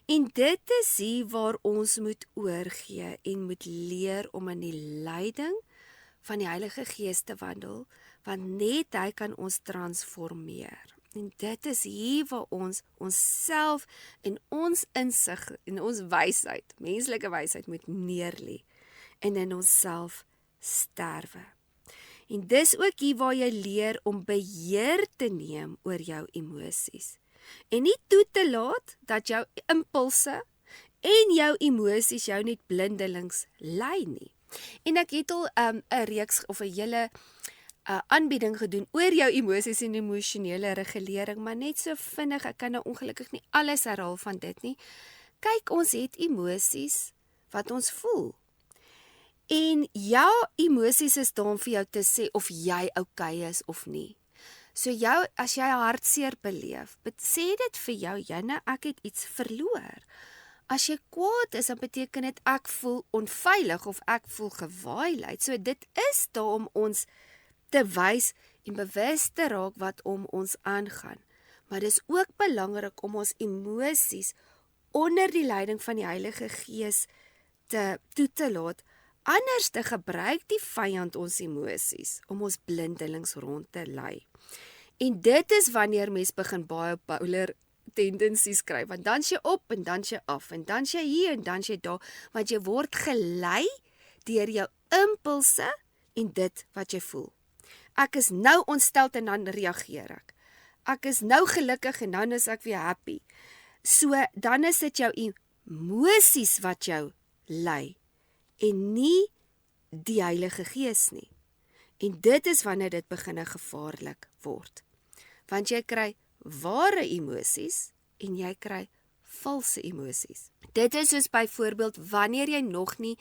Speaker 1: En dit is hier waar ons moet oorgee en moet leer om in die leiding van die Heilige Gees te wandel, want net hy kan ons transformeer. En dit is hier waar ons onsself en ons insig en ons wysheid, menslike wysheid moet neerlê en in onsself sterwe. En dis ook hier waar jy leer om beheer te neem oor jou emosies. En nie toe te laat dat jou impulse en jou emosies jou net blindelings lei nie. En ek het al 'n reeks of 'n hele aanbieding gedoen oor jou emosies en emosionele regulering, maar net so vinnig, ek kan nou ongelukkig nie alles herhaal van dit nie. Kyk, ons het emosies wat ons voel. En jou emosies is daar om vir jou te sê of jy okay is of nie. So as jy hartseer beleef, sê dit vir jou, Janne, ek het iets verloor. As jy kwaad is, dan beteken dit ek voel onveilig of ek voel gewaailheid. So dit is daar om ons te wys en bewus te raak wat om ons aangaan. Maar dis ook belangrik om ons emosies onder die leiding van die Heilige Gees toe te laat. Anders te gebruik die vyand ons emosies om ons blindelings rond te lei. En dit is wanneer mens begin baie polar tendensies kry, want dan jy op en dan jy af, en dan jy hier en dan jy daar, want jy word gelei deur jou impulse en dit wat jy voel. Ek is nou ontstel en dan reageer ek. Ek is nou gelukkig en dan is ek weer happy. So, dan is dit jou emosies wat jou lei en nie die Heilige Gees nie. En dit is wanneer dit begin gevaarlik word. Want jy kry ware emosies en jy kry valse emosies. Dit is soos byvoorbeeld wanneer jy nog nie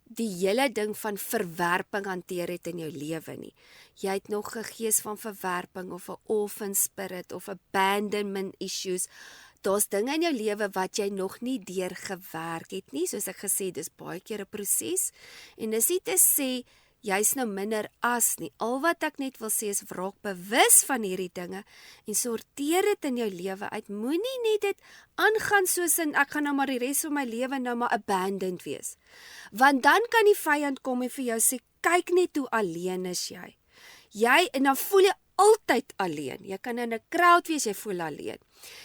Speaker 1: die hele ding van verwerping hanteer het in jou lewe nie. Jy het nog 'n gees van verwerping of 'n orphan spirit of abandonment issues. Daar's dinge in jou lewe wat jy nog nie deurgewerk het nie, soos ek gesê, dis baie keer 'n proses. En dis nie te sê jy's nou minder as nie. Al wat ek net wil sê is raak bewus van hierdie dinge en sorteer dit in jou lewe uit. Moenie net dit aangaan soos in ek gaan nou maar die res van my lewe nou maar abandoned wees. Want dan kan die vyand kom en vir jou sê, kyk net hoe alleen is jy. En dan voel jy altyd alleen. Jy kan in 'n crowd wees, jy voel alleen.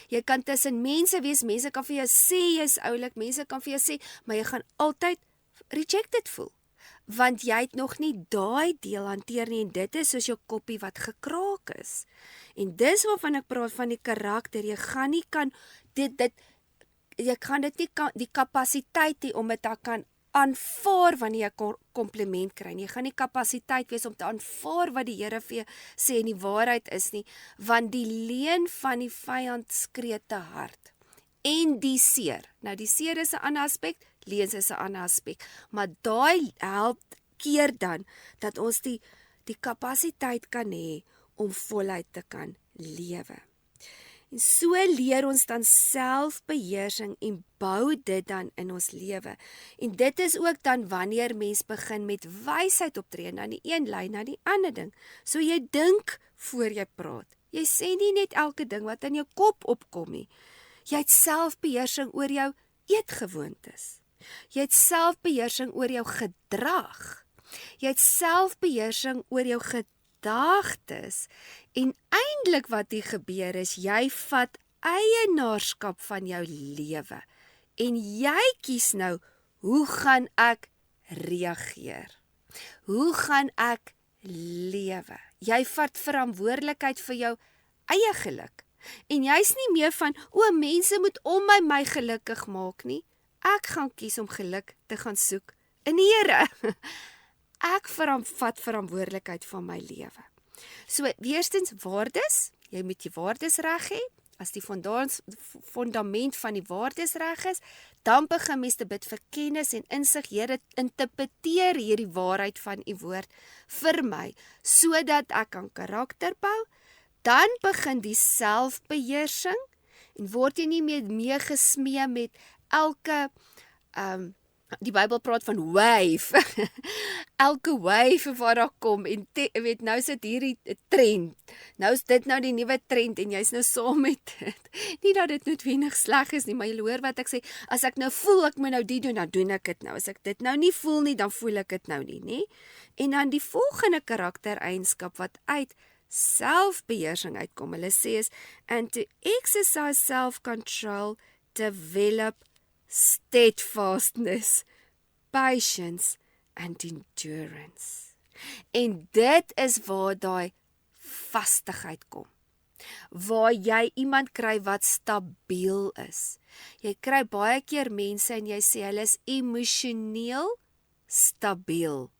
Speaker 1: Jy kan tussen mense wees, mense kan vir jou sê jy's oulik, mense kan vir jou sê, maar jy gaan altyd rejected voel. Want jy het nog nie daai deel hanteer nie en dit is soos jou koppie wat gekraak is. En dis waarvan ek praat van die karakter. Jy gaan nie kan jy gaan dit nie kan die kapasiteit hê om dit te kan aanvaar wanneer jy kompliment kry. Jy gaan nie kapasiteit wees om te aanvaar wat die Here vir jou sê en die waarheid is nie, want die leuen van die vyand skree te hard. En die seer. Nou die seer is 'n ander aspek, leens is 'n ander aspek, maar daai help keer dan dat ons die kapasiteit kan hê om voluit te kan lewe. En so leer ons dan selfbeheersing en bou dit dan in ons lewe. En dit is ook dan wanneer mens begin met wysheid optree, na die een lyn na die ander ding. So jy dink voor jy praat. Jy sê nie net elke ding wat in jou kop opkom nie. Jy het selfbeheersing oor jou eetgewoontes. Jy het selfbeheersing oor jou gedrag. Jy het selfbeheersing oor jou gedagtes. En eintlik wat hier gebeur is, jy vat eienaarskap van jou lewe. En jy kies nou, hoe gaan ek reageer? Hoe gaan ek lewe? Jy vat verantwoordelikheid vir jou eie geluk. En jy's nie meer van, mense moet om my gelukkig maak nie. Ek gaan kies om geluk te gaan soek in die Here. Ek vat verantwoordelikheid van my lewe. So, eerstens waardes. Jy moet die waardes reg hê. As die fondament van die waardes reg is, dan begin mens te bid vir kennis en insig. Here, interpreteer hierdie waarheid van u woord vir my, sodat ek kan karakter bou. Dan begin die selfbeheersing en word jy nie meer meegesmee met elke Die Bybel praat van wave. Elke wave waar daar kom en weet nou sit hierdie trend. Nou is dit nou die nuwe trend en jy's nou saam met dit. Nie dat dit noodwendig sleg is nie, maar jy hoor wat ek sê, as ek nou voel ek moet nou dit doen, dan doen ek dit nou. As ek dit nou nie voel nie, dan voel ek dit nou nie, nê? En dan die volgende karaktereienskap wat uit selfbeheersing uitkom. Hulle sê is and to exercise self-control, develop steadfastness, patience and endurance. En dit is waar daai vastigheid kom. Waar jy iemand kry wat stabiel is. Jy kry baie keer mense en jy sê hulle is emosioneel stabiel.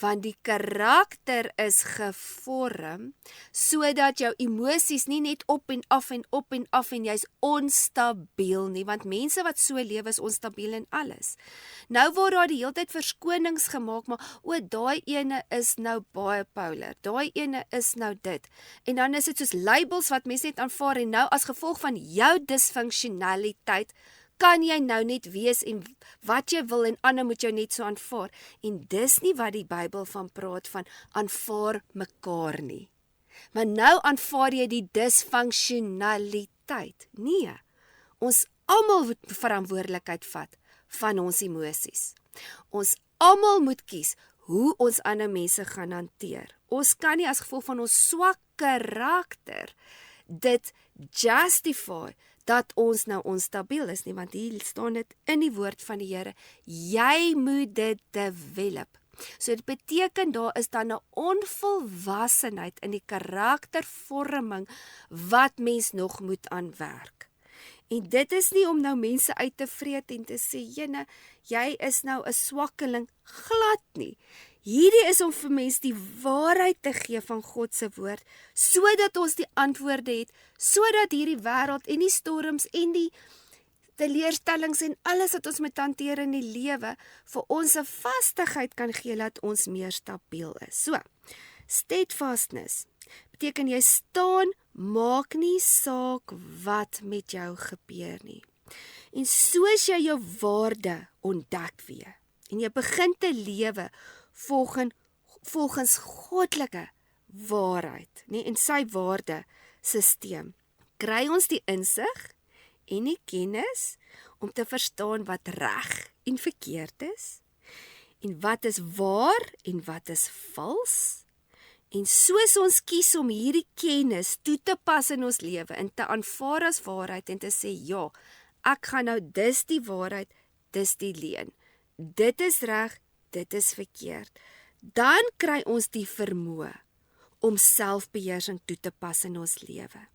Speaker 1: Want die karakter is gevorm sodat jou emosies nie net op en af en jy's onstabiel nie, want mense wat so lewe is onstabiel in alles. Nou word daar die hele tyd verskonings gemaak, maar daai ene is nou baie polar, daai ene is nou dit. En dan is dit soos labels wat mense net aanvaar en nou as gevolg van jou disfunksionaliteit kan jy nou net wees en wat jy wil en ander moet jou net so aanvaar. En dis nie wat die Bybel van praat van aanvaar mekaar nie. Maar nou aanvaar jy die disfunksionaliteit. Nee, ons almal moet verantwoordelikheid vat van ons emosies. Ons almal moet kies hoe ons ander mense gaan hanteer. Ons kan nie as gevolg van ons swak karakter dit justify dat ons nou onstabiel is nie, want hier staan dit in die woord van die Here, jy moet dit develop. So dit beteken daar is dan 'n onvolwassenheid in die karaktervorming wat mens nog moet aanwerk. En dit is nie om nou mense uit te vreet en te sê, jene, jy is nou 'n swakkeling, glad nie. Hierdie is om vir mense die waarheid te gee van God se woord, sodat ons die antwoorde het, sodat hierdie wêreld en die storms en die teleurstellings en alles wat ons moet hanteer in die lewe, vir ons 'n vastigheid kan gee, dat ons meer stabiel is. So, steadfastness beteken jy staan, maak nie saak wat met jou gebeur nie. En soos jy jou waarde ontdek weer, en jy begin te lewe volgens goddelike waarheid, nee, en sy waardesisteem, kry ons die insig en die kennis om te verstaan wat reg en verkeerd is, en wat is waar en wat is vals. En soos ons kies om hierdie kennis toe te pas in ons lewe en te aanvaar as waarheid en te sê, ja, ek gaan nou dis die waarheid, dis die leuen. Dit is reg, dit is verkeerd. Dan kry ons die vermoë om selfbeheersing toe te pas in ons lewe.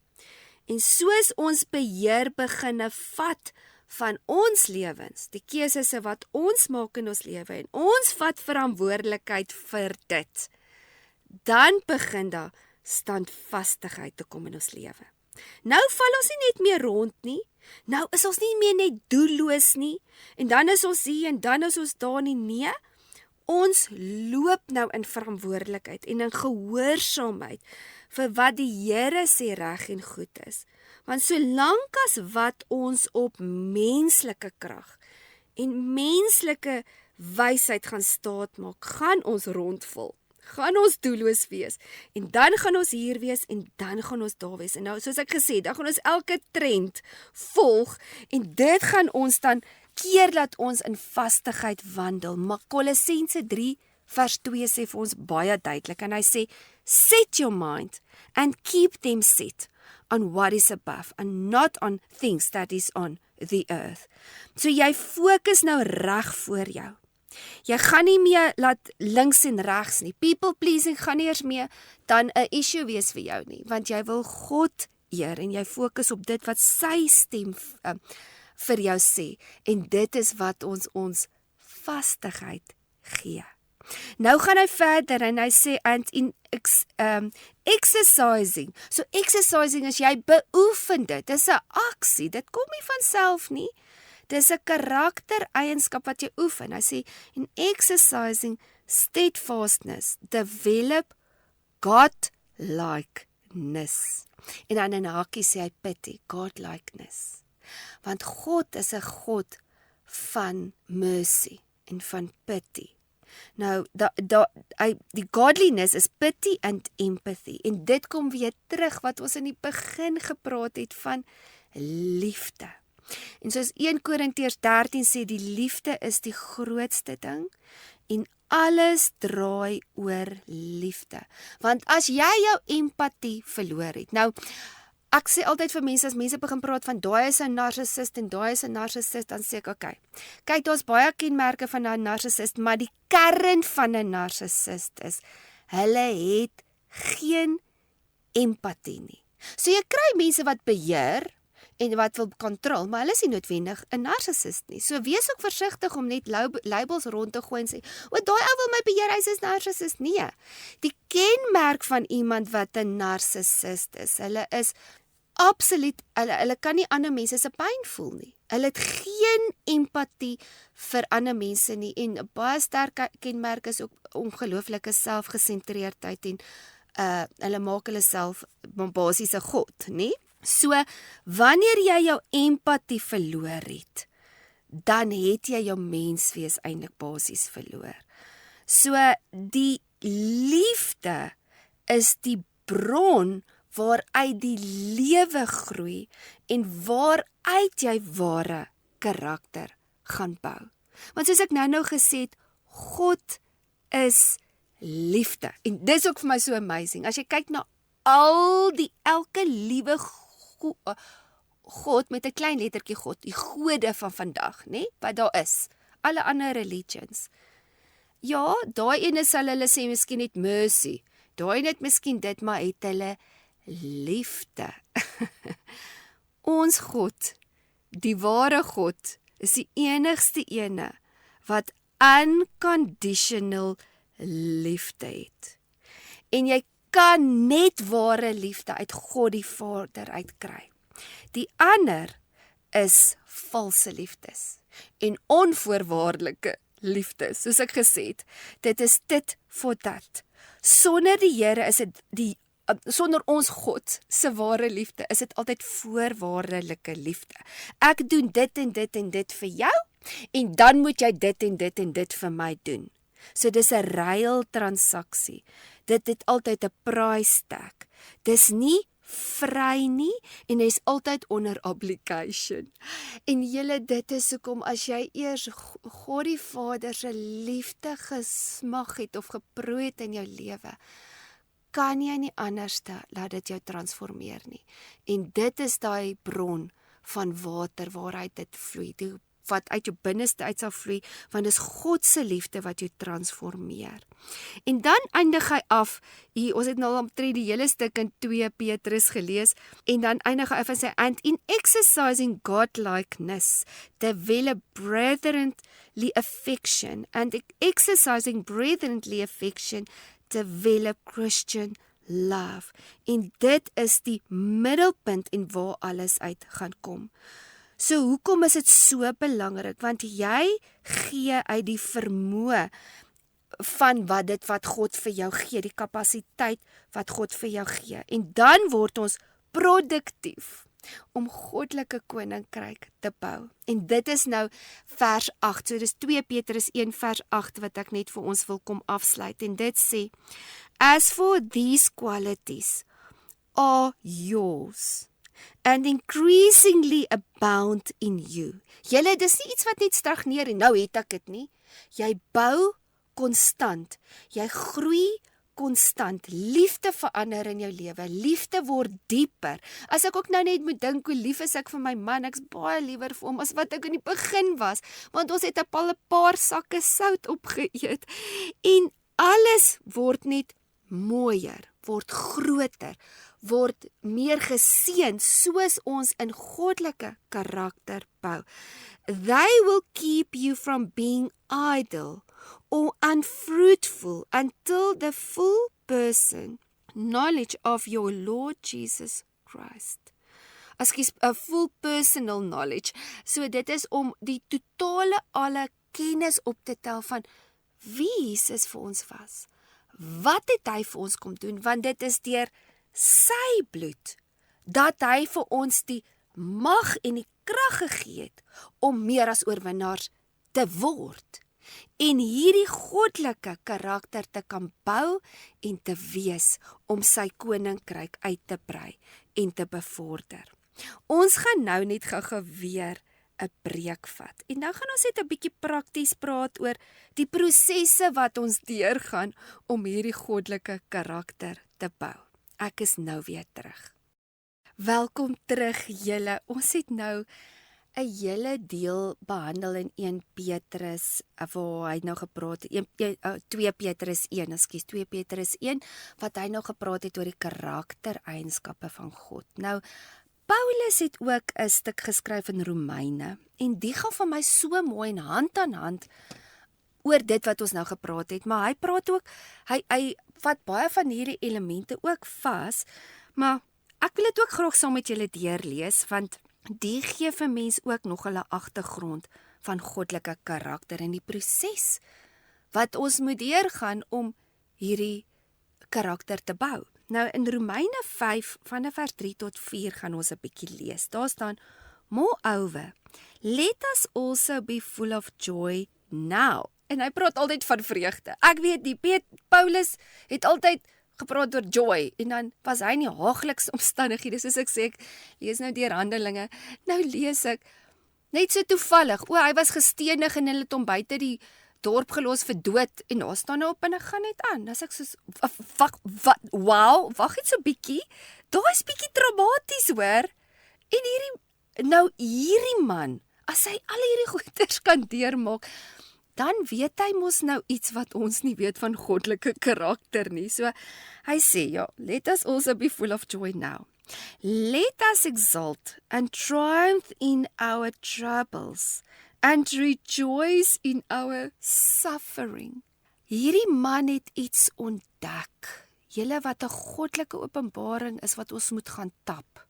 Speaker 1: En soos ons beheer beginne vat van ons lewens, die keuses wat ons maak in ons lewe en ons vat verantwoordelikheid vir dit, dan begin daar standvastigheid te kom in ons lewe. Nou val ons nie net meer rond nie, nou is ons nie meer net doelloos nie, en dan is ons hier en dan is ons daar nie, nee, ons loop nou in verantwoordelikheid en in gehoorsaamheid vir wat die Here sê reg en goed is. Want solank as wat ons op menslike krag en menslike wysheid gaan staat maak, gaan ons rondvol, gaan ons doelloos wees, en dan gaan ons hier wees, en dan gaan ons daar wees. En nou, soos ek gesê, dan gaan ons elke trend volg, en dit gaan ons dan keer dat ons in vastigheid wandel. Maar Kolossense 3 vers 2 sê vir ons baie duidelik, en hy sê, set your mind and keep them set on what is above and not on things that is on the earth. So jy fokus nou reg voor jou. Jy gaan nie meer laat links en regs nie. People pleasing gaan nie eers meer dan 'n issue wees vir jou nie, want jy wil God eer en jy fokus op dit wat sy stem vir jou sê, en dit is wat ons vastigheid gee. Nou gaan hy verder en hy sê, and in exercising. So exercising is jy beoefen dit. Dis 'n aksie. Dit kom nie van self nie. Dis 'n karaktereienskap wat jy oefen. Hy sê, in exercising steadfastness, develop godlikeness. En dan in hakie sê hy pity, godlikeness. Want God is 'n God van mercy en van pity. Nou, die godliness is pity and empathy. En dit kom weer terug wat ons in die begin gepraat het van liefde. En soos 1 Korintiërs 13 sê, die liefde is die grootste ding en alles draai oor liefde. Want as jy jou empatie verloor het, nou, ek sê altyd vir mense, as mense begin praat van daai is 'n narcissist en daai is 'n narcissist, dan sê ek, okay, kyk, daar's baie kenmerke van 'n narcissist, maar die kern van 'n narcissist is, hulle het geen empatie nie. So jy kry mense wat beheer, en wat wil kontrol, maar hulle is nie noodwendig 'n narcissist nie. So wees ook versigtig om net labels rond te gooi en sê, o, daai ou wil my beheer, hy is 'n narcissist. Nee. Die kenmerk van iemand wat 'n narcissist is, hulle is absoluut, hulle kan nie ander mense se pyn voel nie. Hulle het geen empatie vir ander mense nie en 'n baie sterk kenmerk is ook ongelooflike selfgesentreerdheid en hulle maak hulle self basies 'n god, nê? So, wanneer jy jou empatie verloor het, dan het jy jou menswees eintlik basies verloor. So, die liefde is die bron waaruit die lewe groei en waaruit jy ware karakter gaan bou. Want soos ek nou gesê het, God is liefde. En dis ook vir my so amazing. As jy kyk na elke liewe God met 'n klein lettertjie God, die gode van vandag, nê? Wat daar is. Alle ander religions. Ja, daai ene sal hulle sê miskien net mercy. Daai net miskien dit, maar het hulle liefde. Ons God, die ware God, is die enigste ene wat unconditional liefde het. En jy kan net ware liefde uit God die Vader uitkry. Die ander is valse liefdes en onvoorwaardelike liefdes. Soos ek gesê het, dit is dit vir dat. Sonder die Here is dit sonder ons God se ware liefde is dit altyd voorwaardelike liefde. Ek doen dit en dit en dit vir jou en dan moet jy dit en dit en dit vir my doen. So dis 'n ruiltransaksie. Dit het altyd 'n price tag. Dis nie vry nie en hy's altyd onder obligation. En julle, dit is hoekom as jy eers God die Vader se liefde gesmag het of geproe het in jou lewe, kan jy nie anderste laat dit jou transformeer nie. En dit is daai bron van water waaruit dit vloei, wat uit jou binneste uit sal vloei, want dis God se liefde wat jou transformeer. En dan eindig hy af, ons het nou omtrent die hele stuk in 2 Petrus gelees, en dan eindig hy af en sê, and in exercising godlikeness, develop brotherly affection, and exercising brotherly affection, develop Christian love. En dit is die middelpunt en waar alles uit gaan kom. So hoekom is dit so belangrik? Want jy gee uit die vermoë van wat God vir jou gee, die kapasiteit wat God vir jou gee. En dan word ons produktief om goddelike koninkryk te bou. En dit is nou vers 8. So dis 2 Petrus 1 vers 8 wat ek net vir ons wil kom afsluit. En dit sê, as for these qualities are yours, and increasingly abound in you. Julle, dis nie iets wat net stagneer en nou het ek dit nie. Jy bou konstant. Jy groei konstant. Liefde verander in jou lewe. Liefde word dieper. As ek ook nou net moet dink hoe lief is ek vir my man, ek's baie liewer vir hom as wat ek in die begin was, want ons het al 'n paar sakke sout opgeëet. En alles word net mooier, word groter, word meer geseën soos ons in goddelike karakter bou. They will keep you from being idle or unfruitful until the full person knowledge of your Lord Jesus Christ. Askies, a full personal knowledge. So dit is om die totale alle kennis op te tel van wie Jesus vir ons was. Wat het hy vir ons kom doen? Want dit is deur sy bloed dat hy vir ons die mag en die krag gegee het om meer as oorwinnaars te word en hierdie goddelike karakter te kan bou en te wees om sy koninkryk uit te brei en te bevorder. Ons gaan nou net gou weer 'n breek vat. En nou gaan ons net 'n bietjie prakties praat oor die prosesse wat ons deurgaan om hierdie goddelike karakter te bou. Ek is nou weer terug. Welkom terug julle. Ons het nou 'n hele deel behandel in 1 Petrus waar hy nou gepraat het 2 Petrus 1 wat hy nou gepraat het oor die karaktereienskappe van God. Nou Paulus het ook 'n stuk geskryf in Romeine en die gaan vir my so mooi en hand aan hand oor dit wat ons nou gepraat het, maar hy praat ook, hy vat baie van hierdie elemente ook vas, maar ek wil dit ook graag saam met julle deurlees, want die gee vir mens ook nog hulle agtergrond van goddelike karakter en die proses wat ons moet deurgaan om hierdie karakter te bou. Nou in Romeine 5 vanaf vers 3 tot 4 gaan ons 'n bietjie lees. Daar staan: Moreover, let us also be full of joy now. En hy praat altyd van vreugde. Ek weet die Paulus het altyd gepraat oor joy en dan was hy in die haaglikse omstandighede, soos ek sê, ek lees nou deur Handelinge. Nou lees ek net so toevallig, hy was gestenig en hulle het hom buite die dorp gelos vir dood en daar staan nou op en ek gaan net aan. As ek soos wag net so bietjie. Daar is bietjie dramaties hoor. En hierdie man, as hy al hierdie goeders kan deurmaak, dan weet hy mos nou iets wat ons nie weet van goddelike karakter nie. So hy sê let us also be full of joy now. Let us exult and triumph in our troubles and rejoice in our suffering. Hierdie man het iets ontdek. Julle wat 'n goddelike openbaring is wat ons moet gaan tap.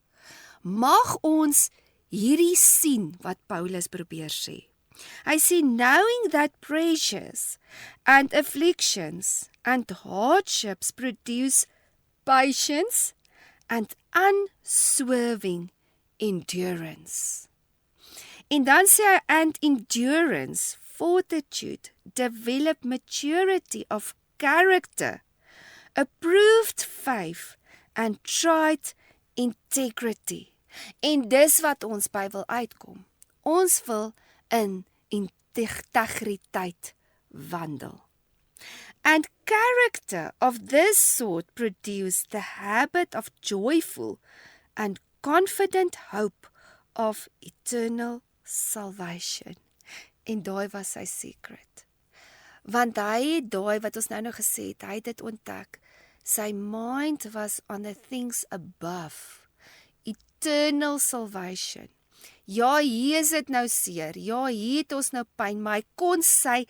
Speaker 1: Mag ons hierdie sien wat Paulus probeer sê. Hy sê, knowing that pressures and afflictions and hardships produce patience and unswerving endurance. En dan sê hy, and endurance, fortitude, develop maturity of character, approved faith and tried integrity. En dis wat ons by wil uitkom. Ons wil in integriteit wandel. And character of this sort produce the habit of joyful and confident hope of eternal salvation. En daai was sy secret. Want hy het daai wat ons nou gesê het, hy het dit ontdek. Sy mind was on the things above. Eternal salvation. Ja, hier is dit nou seer. Ja, hier het ons nou pyn, maar hy kon sy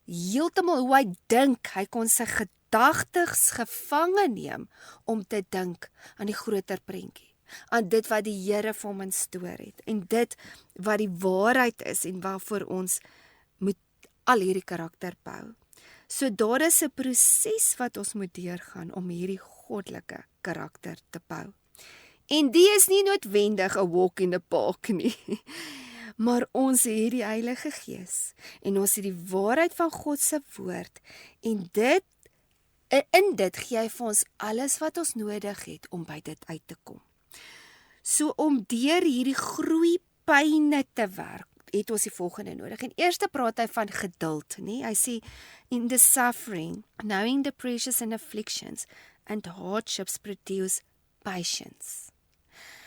Speaker 1: heeltemal hoe hy dink, hy kon sy gedagtes gevange neem om te dink aan die groter prentjie, aan dit wat die Here vir hom instoor het en dit wat die waarheid is en waarvoor ons moet al hierdie karakter bou. So daar is 'n proses wat ons moet deurgaan om hierdie goddelike karakter te bou. En die is nie noodwendig 'n walk in the park nie, maar ons het die Heilige Gees en ons het die waarheid van God se woord en in dit gee hy vir ons alles wat ons nodig het om by dit uit te kom. So om deur hierdie groeipyne te werk, het ons die volgende nodig. En eers praat hy van geduld, nie? Hy sê in the suffering, knowing the pressures and afflictions and hardships produce patience.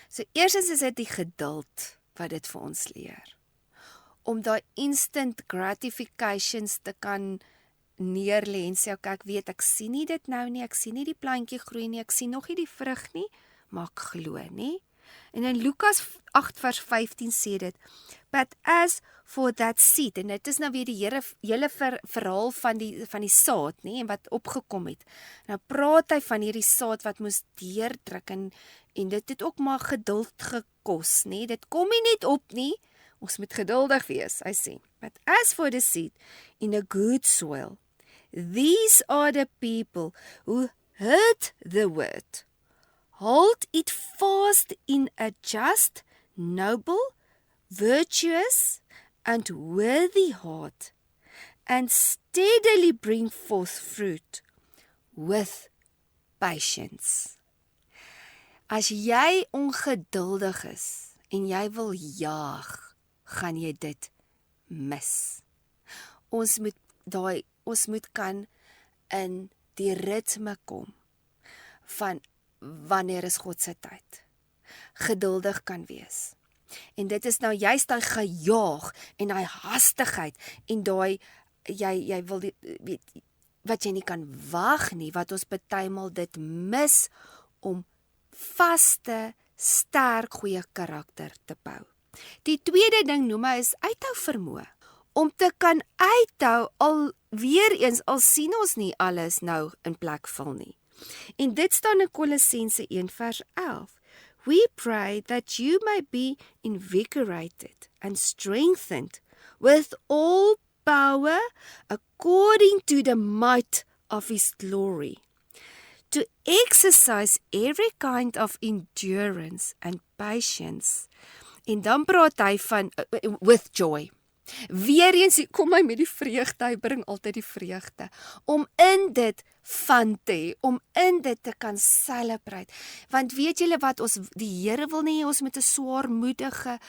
Speaker 1: So eerstens is dit die geduld wat dit vir ons leer. Om daai instant gratifications te kan neerlê en sê ek weet ek sien nie dit nou nie, ek sien nie die plantjie groei nie, ek sien nog nie die vrug nie, maar ek glo nie. En in Lukas 8 vers 15 sê dit, but as for that seed, en dit is nou weer die hele verhaal van die saad, nie, en wat opgekom het. Nou praat hy van hierdie saad wat moes deurdruk en dit het ook maar geduld gekos, nie. Dit kom nie net op nie, ons moet geduldig wees, hy sê. But as for the seed in a good soil, these are the people who heard the word, hold it fast in a just, noble, virtuous and worthy heart, and steadily bring forth fruit with patience. As jy ongeduldig is en jy wil jaag, gaan jy dit mis. Ons moet kan in die ritme kom van wanneer is God se tyd. Geduldig kan wees. En dit is nou juist daai gejaag en daai hastigheid en daai jy wil weet wat jy nie kan wag nie, wat ons partymal dit mis om vaste, sterk, goeie karakter te bou. Die tweede ding noem hy is uithou vermoë. Om te kan uithou al weer eens, al sien ons nie alles nou in plek val nie. En dit staan in Kolossense 1 vers 11. We pray that you may be invigorated and strengthened with all power according to the might of his glory, to exercise every kind of endurance and patience. En dan praat hy van with joy. Weereens kom hy met die vreugde, hy bring altyd die vreugde, om in dit van te hê, om in dit te kan celebrate. Want weet julle wat, die Here wil nie, ons met 'n swaarmoedige,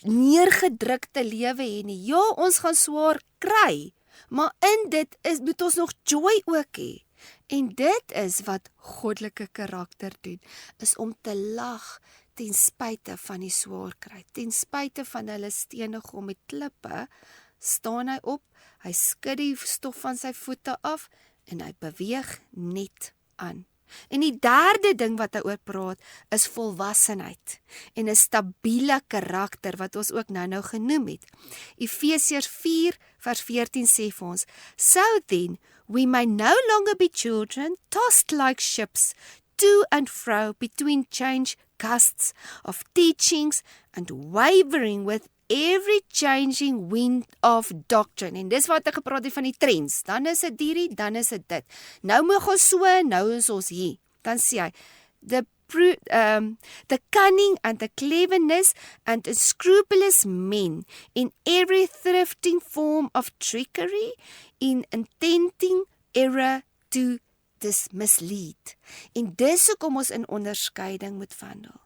Speaker 1: neergedrukte lewe hê nie. Ja, ons gaan swaar kry, maar in dit moet ons nog joy ook hê. En dit is wat goddelike karakter doen, is om te lag, ten spyte van die swaar kry, ten spyte van hulle stenigom met klippe, staan hy op, hy skud die stof van sy voete af, en hy beweeg net aan. En die derde ding wat hy oor praat, is volwassenheid, en 'n stabiele karakter, wat ons ook nou genoem het. Efesiërs 4 vers 14 sê vir ons, So then, we may no longer be children, tossed like ships, to and fro between change gusts of teachings and wavering with every changing wind of doctrine. En dis wat ek gepraat het van die trends. Dan is dit hierdie, dan is dit dit. Nou moeg ons so, nou is ons hier. Dan sê hy, the cunning and the cleverness and unscrupulous men in every thrifting form of trickery, in intending error to mislead. En dis hoekom ons in onderskeiding moet wandel.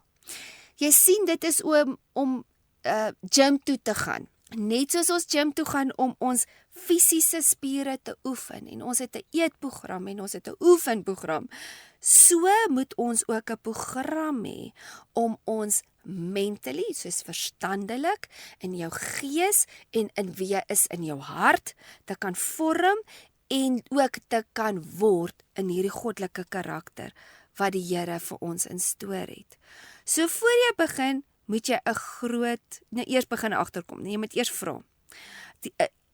Speaker 1: Jy sien, dit is om gym toe te gaan. Net soos ons gym toe gaan om ons fisiese spiere te oefen, en ons het 'n eetprogram en ons het 'n oefenprogram, so moet ons ook 'n program hê om ons mentally, soos verstandelik, in jou gees en in wie jy is in jou hart, te kan vorm en ook te kan word in hierdie goddelike karakter wat die Here vir ons instoor het. So voor jy begin, moet jy 'n groot, eers begin agterkom. Jy moet eers vra,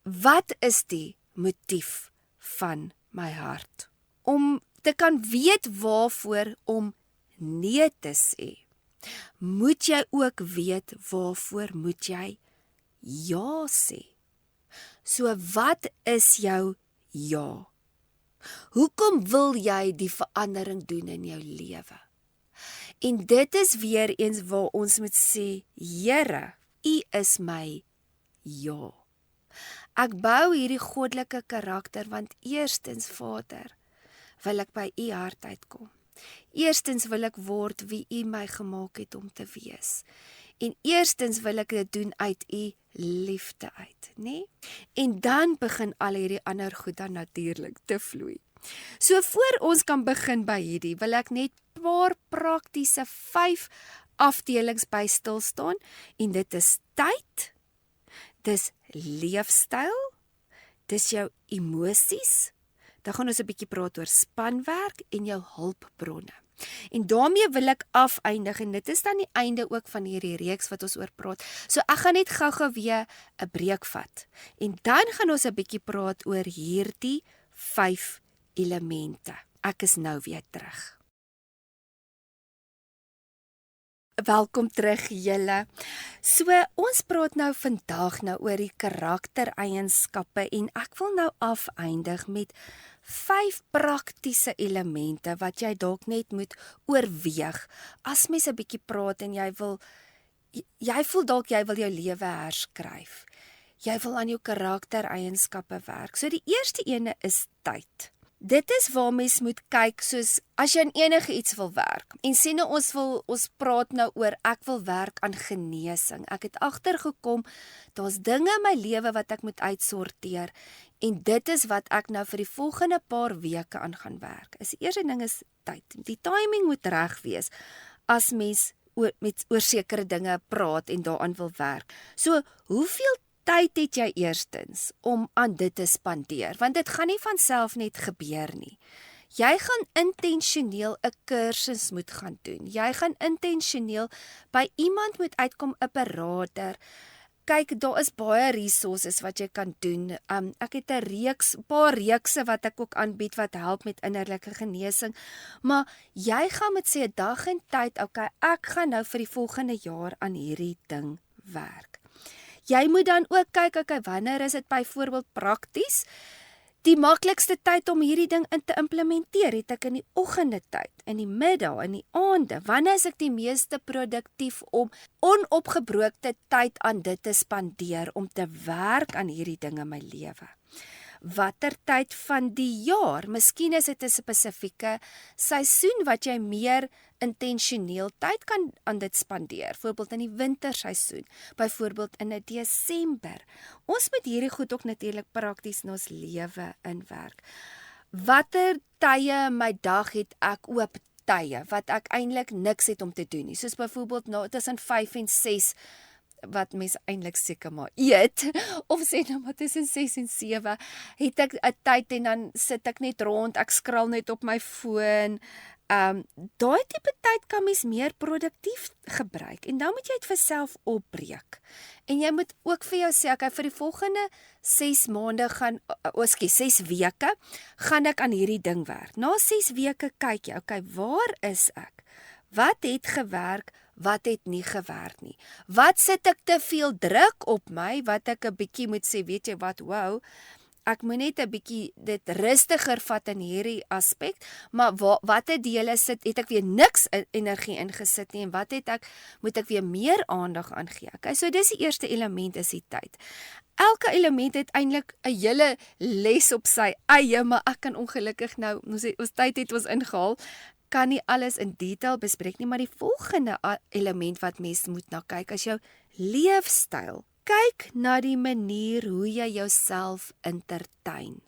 Speaker 1: wat is die motief van my hart? Om te kan weet waarvoor om nee te sê, moet jy ook weet waarvoor moet jy ja sê. So wat is jou ja? Hoekom wil jy die verandering doen in jou lewe? En dit is weer eens waar ons moet sê, Here, U is my ja. Ek bou hierdie goddelike karakter, want eerstens, Vader, wil ek by U hart uitkom. Eerstens wil ek word wie U my gemaak het om te wees. En eerstens wil ek dit doen uit U liefde uit, né? En dan begin al hierdie ander goed dan natuurlik te vloei. So voor ons kan begin by hierdie, wil ek net paar praktiese 5 afdelings by stil staan, en dit is tyd, dis leefstyl, dis jou emosies, dan gaan ons 'n bietjie praat oor spanwerk en jou hulpbronne. En daarmee wil ek afeindig, en dit is dan die einde ook van hierdie reeks wat ons oor praat. So ek gaan net gou-gou weer 'n breek vat, en dan gaan ons 'n bietjie praat oor hierdie 5 elemente. Ek is nou weer terug. Welkom terug julle. So ons praat nou vandag oor die karaktereienskappe, en ek wil nou afeindig met 5 praktiese elemente wat jy dalk net moet oorweeg as mens 'n bietjie praat en jy wil Jy voel dalk jy wil jou lewe herskryf. Jy wil aan jou karaktereienskappe werk. So die eerste ene is tyd. Dit is waar mens moet kyk, soos as jy aan enige iets wil werk. En sê nou ons praat nou oor ek wil werk aan genesing. Ek het agtergekom, daar's dinge in my lewe wat ek moet uitsorteer en dit is wat ek nou vir die volgende paar weke aan gaan werk. Die eerste ding is tyd. Die timing moet reg wees as mens oor sekere dinge praat en daaraan wil werk. So, hoeveel tyd het jy eerstens om aan dit te spandeer? Want dit gaan nie van self net gebeur nie. Jy gaan intentioneel 'n kursus moet gaan doen. Jy gaan intentioneel by iemand moet uitkom, 'n beraader. Kyk, daar is baie resources wat jy kan doen. Ek het 'n paar reekse wat ek ook aanbied wat help met innerlike genesing. Maar jy gaan met sê 'n dag en tyd, okay, ek gaan nou vir die volgende jaar aan hierdie ding werk. Jy moet dan ook kyk, okay, wanneer is dit byvoorbeeld prakties? Die maklikste tyd om hierdie ding in te implementeer, het ek in die oggende tyd, in die middag, in die aande. Wanneer is ek die meeste produktief om onopgebroke tyd aan dit te spandeer, om te werk aan hierdie ding in my lewe? Watter tyd van die jaar? Miskien is dit 'n spesifieke seisoen wat jy meer intentioneel tyd kan aan dit spandeer. Byvoorbeeld in die winterseisoen, byvoorbeeld in 'n Desember. Ons moet hierdie goed ook natuurlik prakties in ons lewe inwerk. Watter tye in my dag het ek oop tye wat ek eintlik niks het om te doen nie? Soos byvoorbeeld tussen 5 en 6 wat mense eintlik seker maar eet, of sê nou maar tussen 6 en 7, het ek 'n tyd en dan sit ek net rond, ek skraal net op my foon. Daai tipe tyd kan mens meer produktief gebruik, en dan moet jy dit vir self opbreek. En jy moet ook vir jou sê, okay, vir die volgende 6 maande 6 weke, gaan ek aan hierdie ding werk. Na 6 weke kyk jy, okay, waar is ek? Wat het gewerk? Wat het nie gewerk nie? Wat sit ek te veel druk op my, wat ek 'n bietjie moet sê, weet jy wat, wow, ek moet net 'n bietjie dit rustiger vat in hierdie aspek, maar watter dele het ek weer niks energie ingesit nie, en wat moet ek weer meer aandag aan gee? Okay, so dis die eerste element, is die tyd. Elke element het eintlik 'n hele les op sy eie, maar ek kan ongelukkig nou, ons tyd het ons ingehaal, kan nie alles in detail bespreek nie, maar die volgende element wat mens moet na kyk, is jou leefstyl. Kyk na die manier hoe jy jouself entertain.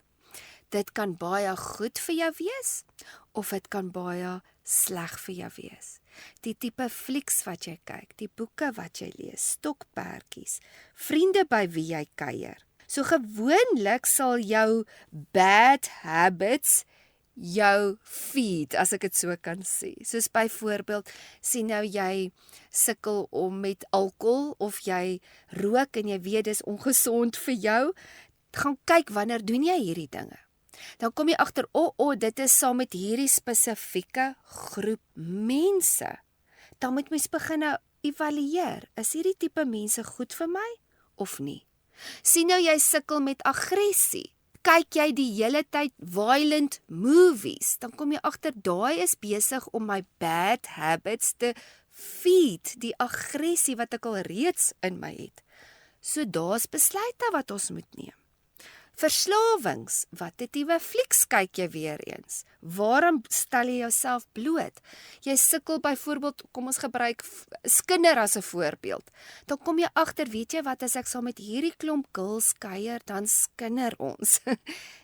Speaker 1: Dit kan baie goed vir jou wees, of dit kan baie sleg vir jou wees. Die tipe flieks wat jy kyk, die boeke wat jy lees, stokperdjies, vriende by wie jy kuier. So gewoonlik sal jou bad habits jou feed, as ek dit so kan sê. Soos byvoorbeeld, sien nou jy sukkel om met alkohol, of jy rook en jy weet dis ongesond vir jou, gaan kyk wanneer doen jy hierdie dinge. Dan kom jy agter, dit is saam met hierdie spesifieke groep mense. Dan moet mens begin evalueer, is hierdie tipe mense goed vir my of nie? Sien nou jy sukkel met aggressie, kyk jy die hele tyd violent movies, dan kom jy agter, daai is besig om my bad habits te feed, die aggressie wat ek al reeds in my het. So daar's besluite wat ons moet neem. Verslawings, watter tipe flieks kyk jy weer eens? Waarom stel jy jouself bloot? Jy sukkel byvoorbeeld, kom ons gebruik skinder as 'n voorbeeld. Dan kom jy agter, weet jy wat, as ek saam met hierdie klomp girls kuier, dan skinder ons.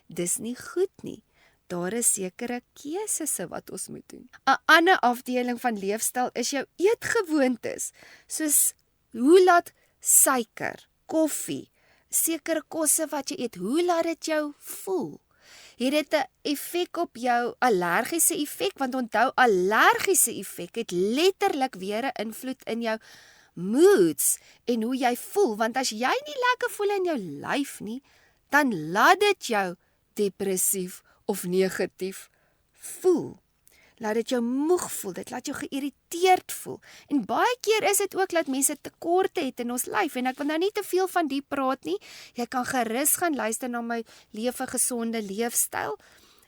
Speaker 1: Dis nie goed nie. Daar is sekere keuses wat ons moet doen. 'n Ander afdeling van leefstyl is jou eetgewoontes, soos hoe laat suiker, koffie, sekere kosse wat jy eet, hoe laat dit jou voel? Het dit 'n effek op jou allergiese effek? Want onthou, allergiese effek het letterlik weer 'n invloed in jou moods en hoe jy voel. Want as jy nie lekker voel in jou lyf nie, dan laat dit jou depressief of negatief voel. Laat dit jou moeg voel, dit laat jou geïrriteerd voel. En baie keer is dit ook dat mense tekorte het in ons lyf, en ek wil nou nie te veel van die praat nie. Jy kan gerus gaan luister na my Leef 'n Gesonde Leefstyl,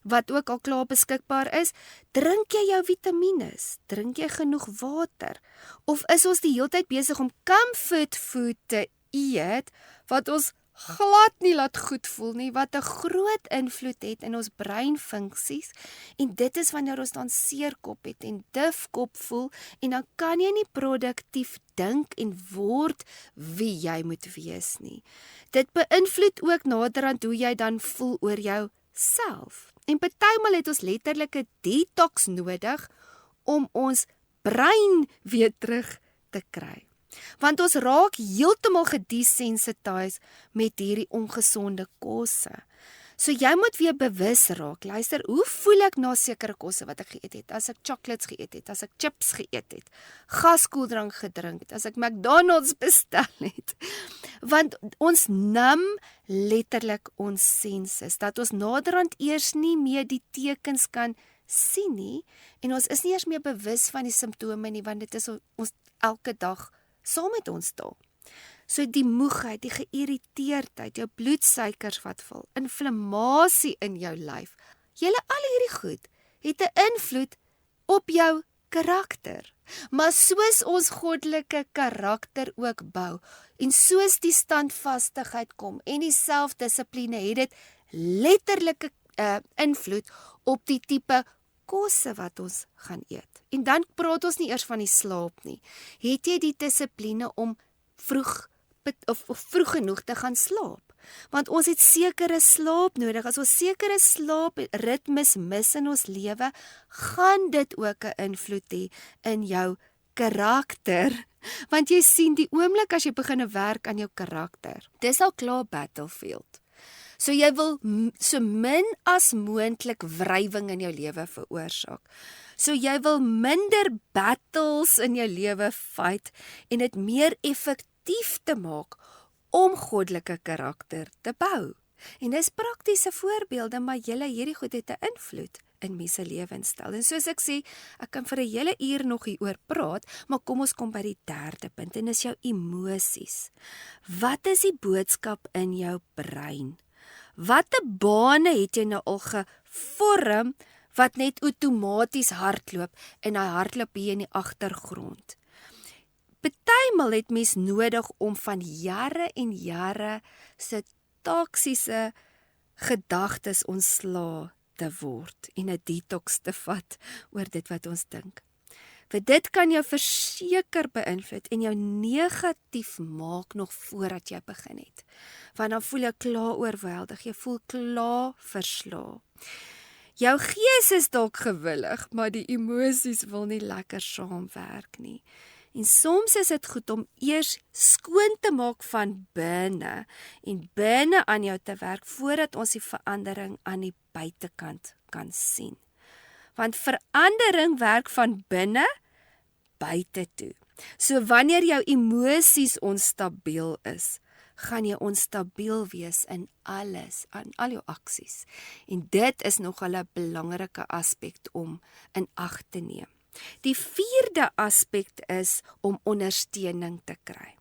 Speaker 1: wat ook al klaar beskikbaar is, drink jy jou vitamines, drink jy genoeg water, of is ons die hele tyd besig om comfort food te eet, wat ons glad nie laat goed voel nie, wat 'n groot invloed het in ons breinfunksies, en dit is wanneer ons dan seerkop het en difkop voel, en dan kan jy nie produktief dink en word wie jy moet wees nie. Dit beïnvloed ook naderhand hoe jy dan voel oor jouself. En partymal het ons letterlik 'n detox nodig om ons brein weer terug te kry. Want ons raak heeltemal gedesensitized met hierdie ongesonde kosse. So jy moet weer bewus raak. Luister, hoe voel ek na sekere kosse wat ek geëet het? As ek chocolates geëet het, as ek chips geëet het, gaskoeldrank gedrink het, as ek McDonald's bestel het. Want ons numb letterlik ons senses, dat ons naderhand eers nie meer die tekens kan sien nie, en ons is nie eers meer bewus van die simptome nie, want dit is ons elke dag saam met ons daar. So die moegheid, die geïrriteerdheid, jou bloedsuikers wat val, inflammasie in jou lyf, julle al hierdie goed het 'n invloed op jou karakter. Maar soos ons goddelike karakter ook bou, en soos die standvastigheid kom en die selfdissipline, het dit letterlike invloed op die tipe kosse wat ons gaan eet. En dan praat ons nie eers van die slaap nie. Het jy die dissipline om vroeg genoeg te gaan slaap? Want ons het sekere slaap nodig. As ons sekere slaapritmes mis in ons lewe, gaan dit ook 'n invloed hê in jou karakter. Want jy sien, die oomblik as jy begin werk aan jou karakter, dis al klaar battlefield. So jy wil so min as moontlik wrywing in jou lewe veroorsaak. So jy wil minder battles in jou lewe fight en dit meer effektief te maak om goddelike karakter te bou. En dis praktiese voorbeelde, maar hierdie goed het 'n invloed in mense se lewenstyl. En soos ek sê, ek kan vir 'n hele uur nog hieroor praat, maar kom ons kom by die derde punt, en dis jou emosies. Wat is die boodskap in jou brein? Watter bane het jy nou al gevorm wat net outomaties hardloop, en hy hardloop hier in die agtergrond? Partymal het mens nodig om van jare en jare se toksiese gedagtes ontslae te word en 'n detox te vat oor dit wat ons dink. Want dit kan jou verseker beïnvloed en jou negatief maak nog voordat jy begin het. Want dan voel jy klaar oorweldig, jy voel klaar verslae. Jou gees is dalk gewillig, maar die emosies wil nie lekker saamwerk nie. En soms is dit goed om eers skoon te maak van binne en binne aan jou te werk voordat ons die verandering aan die buitekant kan sien. Want verandering werk van binne buite toe. So wanneer jou emosies onstabiel is, gaan jy onstabiel wees in alles, aan al jou aksies. En dit is nogal 'n belangrike aspek om in ag te neem. Die vierde aspek is om ondersteuning te kry.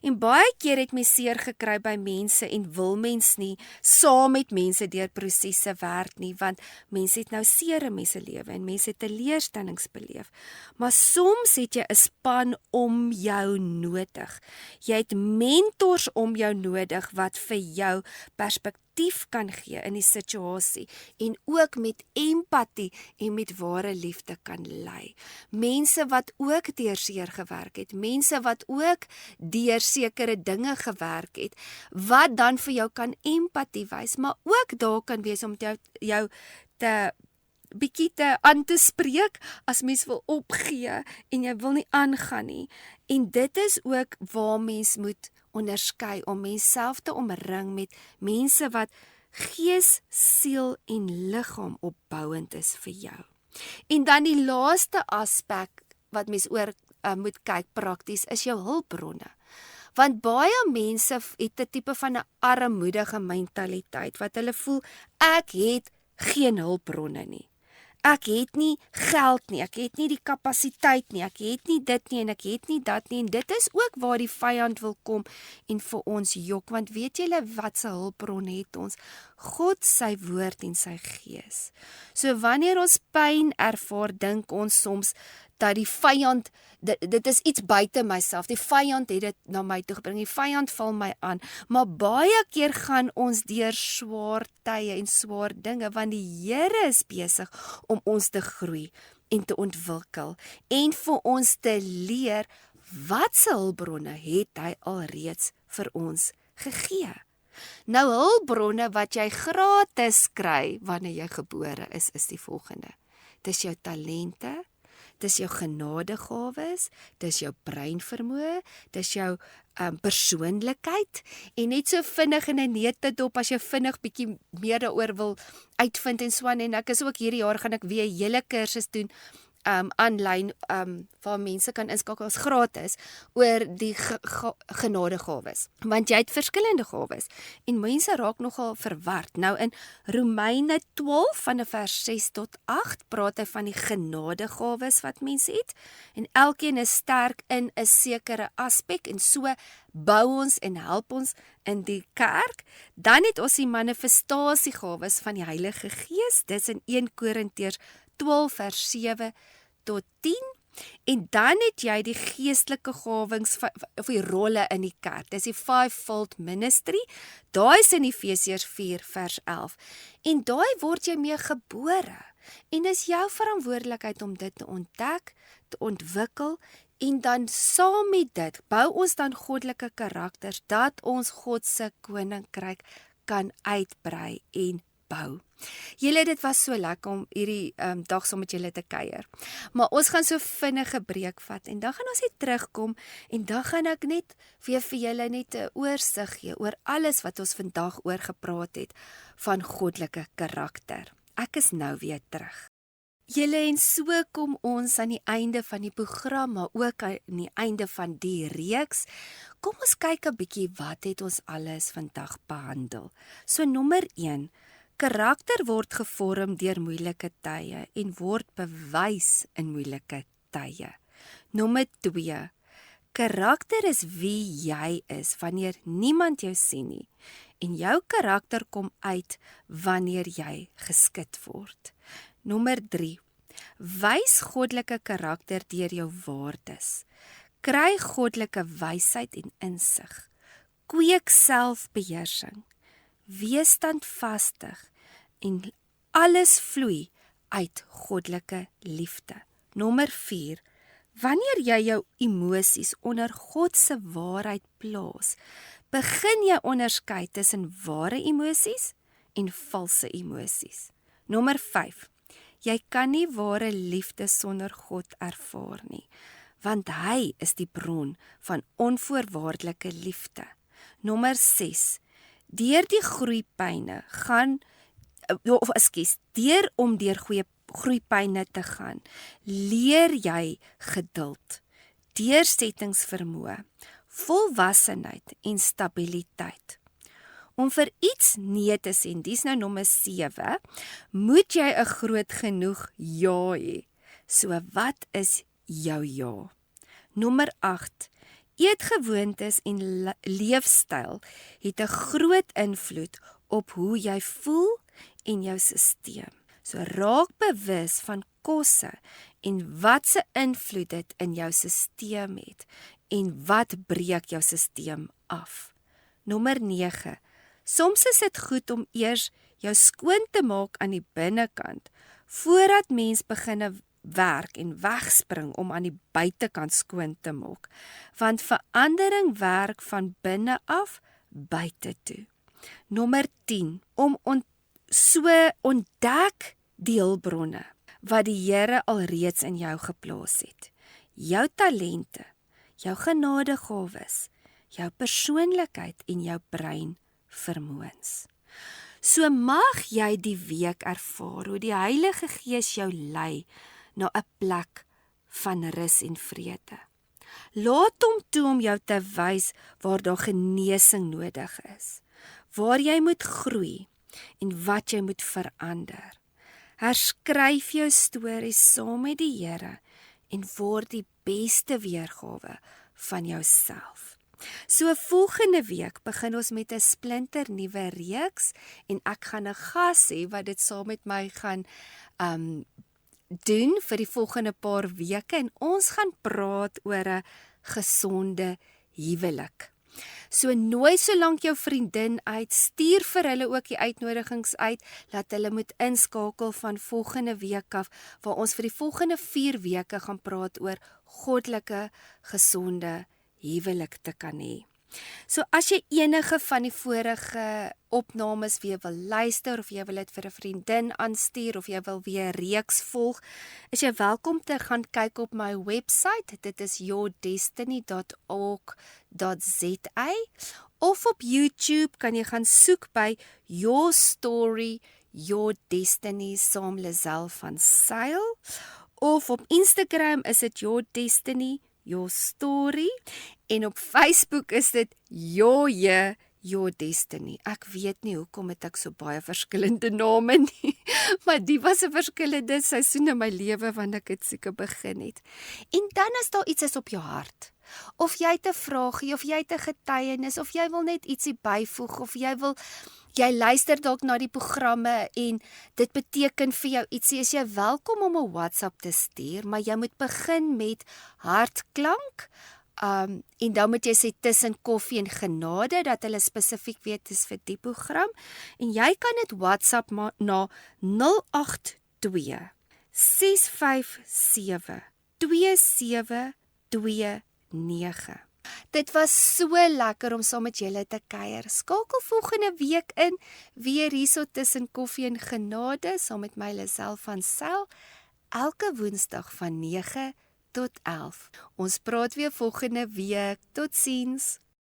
Speaker 1: En baie keer het mens seer gekry by mense en wil mens nie saam met mense deur prosesse werk nie, want mense het nou seer in mense lewe en mense het teleurstellings beleef. Maar soms het jy 'n span om jou nodig. Jy het mentors om jou nodig wat vir jou perspektief kan gee in die situasie en ook met empatie en met ware liefde kan lei. Mense wat ook deur seer gewerk het, mense wat ook deur sekere dinge gewerk het, wat dan vir jou kan empatie wys, maar ook daar kan wees om jou te bietjie aan te spreek as mens wil opgee en jy wil nie aangaan nie. En dit is ook waar mens moet onderskei om menself te omring met mense wat gees, siel en liggaam opbouend is vir jou. En dan die laaste aspek wat mens oor moet kyk prakties is jou hulpbronne. Want baie mense het 'n tipe van 'n armoedige mentaliteit wat hulle voel ek het geen hulpbronne nie. ek het nie geld nie, ek het nie die kapasiteit nie, ek het nie dit nie en ek het nie dat nie, en dit is ook waar die vyand wil kom en vir ons jok, want weet julle wat se hulpbron het ons? God sy woord en sy gees. So wanneer ons pyn ervaar, dink ons soms dat die vyand, dit is iets buite myself, die vyand het dit na my toe gebring, die vyand val my aan, maar baie keer gaan ons deur swaar tye en swaar dinge, want die Here is besig om ons te groei en te ontwikkel, en vir ons te leer, wat se hulpbronne het hy alreeds vir ons gegee. Nou hulpbronne wat jy gratis kry wanneer jy gebore is die volgende. Dis jou talente, dis jou genadegawes, dis jou breinvermoë, dis jou persoonlikheid, en net so vinnig in 'n neutedop as jy vinnig bietjie meer daaroor wil uitvind en so aan, en ek is ook hierdie jaar gaan ek weer 'n hele kursus doen aanlyn waar mense kan inskakel as gratis oor die genadegawes, want jy het verskillende gawes en mense raak nogal verward. Nou in Romeine 12 van vers 6 tot 8 praat hy van die genadegawes wat mense het, en elkeen is sterk in 'n sekere aspek, en so bou ons en help ons in die kerk. Dan het ons die manifestasiegawes van die Heilige Gees, dis in 1 Korintiërs 12 vers 7 tot 10, en dan het jy die geestelike gawings of die rolle in die kerk, dis die fivefold ministry, daai is in Efesiërs 4 vers 11, en daai word jy mee gebore, en dis jou verantwoordelikheid om dit te ontdek, te ontwikkel, en dan saam met dit, bou ons dan goddelike karakters, dat ons God se koninkryk kan uitbrei en bou. Julle, dit was so lekker om hierdie dag saam met julle te kuier. Maar ons gaan so vinnige breek vat en dan gaan ons net terugkom en dan gaan ek net vir julle net 'n oorsig gee oor alles wat ons vandag oor gepraat het van goddelike karakter. Ek is nou weer terug. Julle, en so kom ons aan die einde van die program, maar ook aan die einde van die reeks. Kom ons kyk 'n bietjie wat het ons alles vandag behandel. So nommer 1, karakter word gevorm deur moeilike tye en word bewys in moeilike tye. Nommer 2, karakter is wie jy is wanneer niemand jou sien nie, en jou karakter kom uit wanneer jy geskit word. Nommer 3, wys goddelike karakter deur jou waardes. Kry goddelike wysheid en insig. Kweek selfbeheersing. Wees standvastig en alles vloei uit goddelike liefde. Nommer 4, wanneer jy jou emosies onder God se waarheid plaas, begin jy onderskei tussen ware emosies en valse emosies. Nommer 5, jy kan nie ware liefde sonder God ervaar nie, want hy is die bron van onvoorwaardelike liefde. Nommer 6, deur die groeipyne deur om deur groeipyne te gaan, leer jy geduld, deursettingsvermoë, volwassenheid en stabiliteit. Om vir iets nee te sê, dis nou nommer 7, moet jy 'n groot genoeg ja hê. So wat is jou ja? Nommer 8, eetgewoontes en leefstyl het 'n groot invloed op hoe jy voel en jou stelsel. So raak bewus van kosse en wat se invloed dit in jou stelsel het en wat breek jou stelsel af. Nommer 9, soms is dit goed om eers jou skoon te maak aan die binnekant, voordat mens begin werk en wegspring om aan die buitekant skoon te maak, want verandering werk van binne af buite toe. Nommer 10, ontdek die hulpbronne wat die Here alreeds in jou geplaas het. Jou talente, jou genadegawes, jou persoonlikheid en jou breinvermoëns. So mag jy die week ervaar hoe die Heilige Gees jou lei na 'n plek van rus en vrede. Laat hom toe om jou te wys waar daar genesing nodig is, waar jy moet groei en wat jy moet verander. Herskryf jou stories saam met die Here en word die beste weergawe van jouself. So volgende week begin ons met 'n splinter nuwe reeks en ek gaan 'n gas hê wat dit saam met my gaan doen vir die volgende paar weke en ons gaan praat oor 'n gesonde huwelik. So nooi solank jou vriendin uit, stuur vir hulle ook die uitnodigings uit, laat hulle moet inskakel van volgende week af, waar ons vir die volgende 4 weke gaan praat oor goddelike, gesonde huwelik te kan hê. So as jy enige van die vorige opnames weer wil luister, of jy wil dit vir 'n vriendin aanstuur, of jy wil weer 'n reeks volg, is jy welkom te gaan kyk op my website, dit is yourdestiny.org.za, of op YouTube kan jy gaan soek by Your Story, Your Destiny, saam Lisel van Sail, of op Instagram is dit Your Destiny, Your Story, en op Facebook is dit Your Destiny. Ek weet nie hoekom het ek so baie verskillende name nie, maar die was 'n verskillende seisoen in my lewe wanneer ek dit seker begin het. En dan as daar iets is op jou hart, of jy het 'n vraagie, of jy het 'n getuienis, of jy wil net ietsie byvoeg, of jy luister dalk na die programme en dit beteken vir jou ietsie, is jy welkom om 'n WhatsApp te stuur, maar jy moet begin met hartklank, en dan moet jy sê tussen koffie en genade, dat hulle spesifiek weet is vir die program, en jy kan dit WhatsApp na 082 657 2729. Dit was so lekker om saam met julle te kuier. Skakel volgende week in, weer hierso tussen koffie en genade, saam met my Lisel van Sail, elke woensdag van 9 tot 11. Ons praat weer volgende week. Totsiens!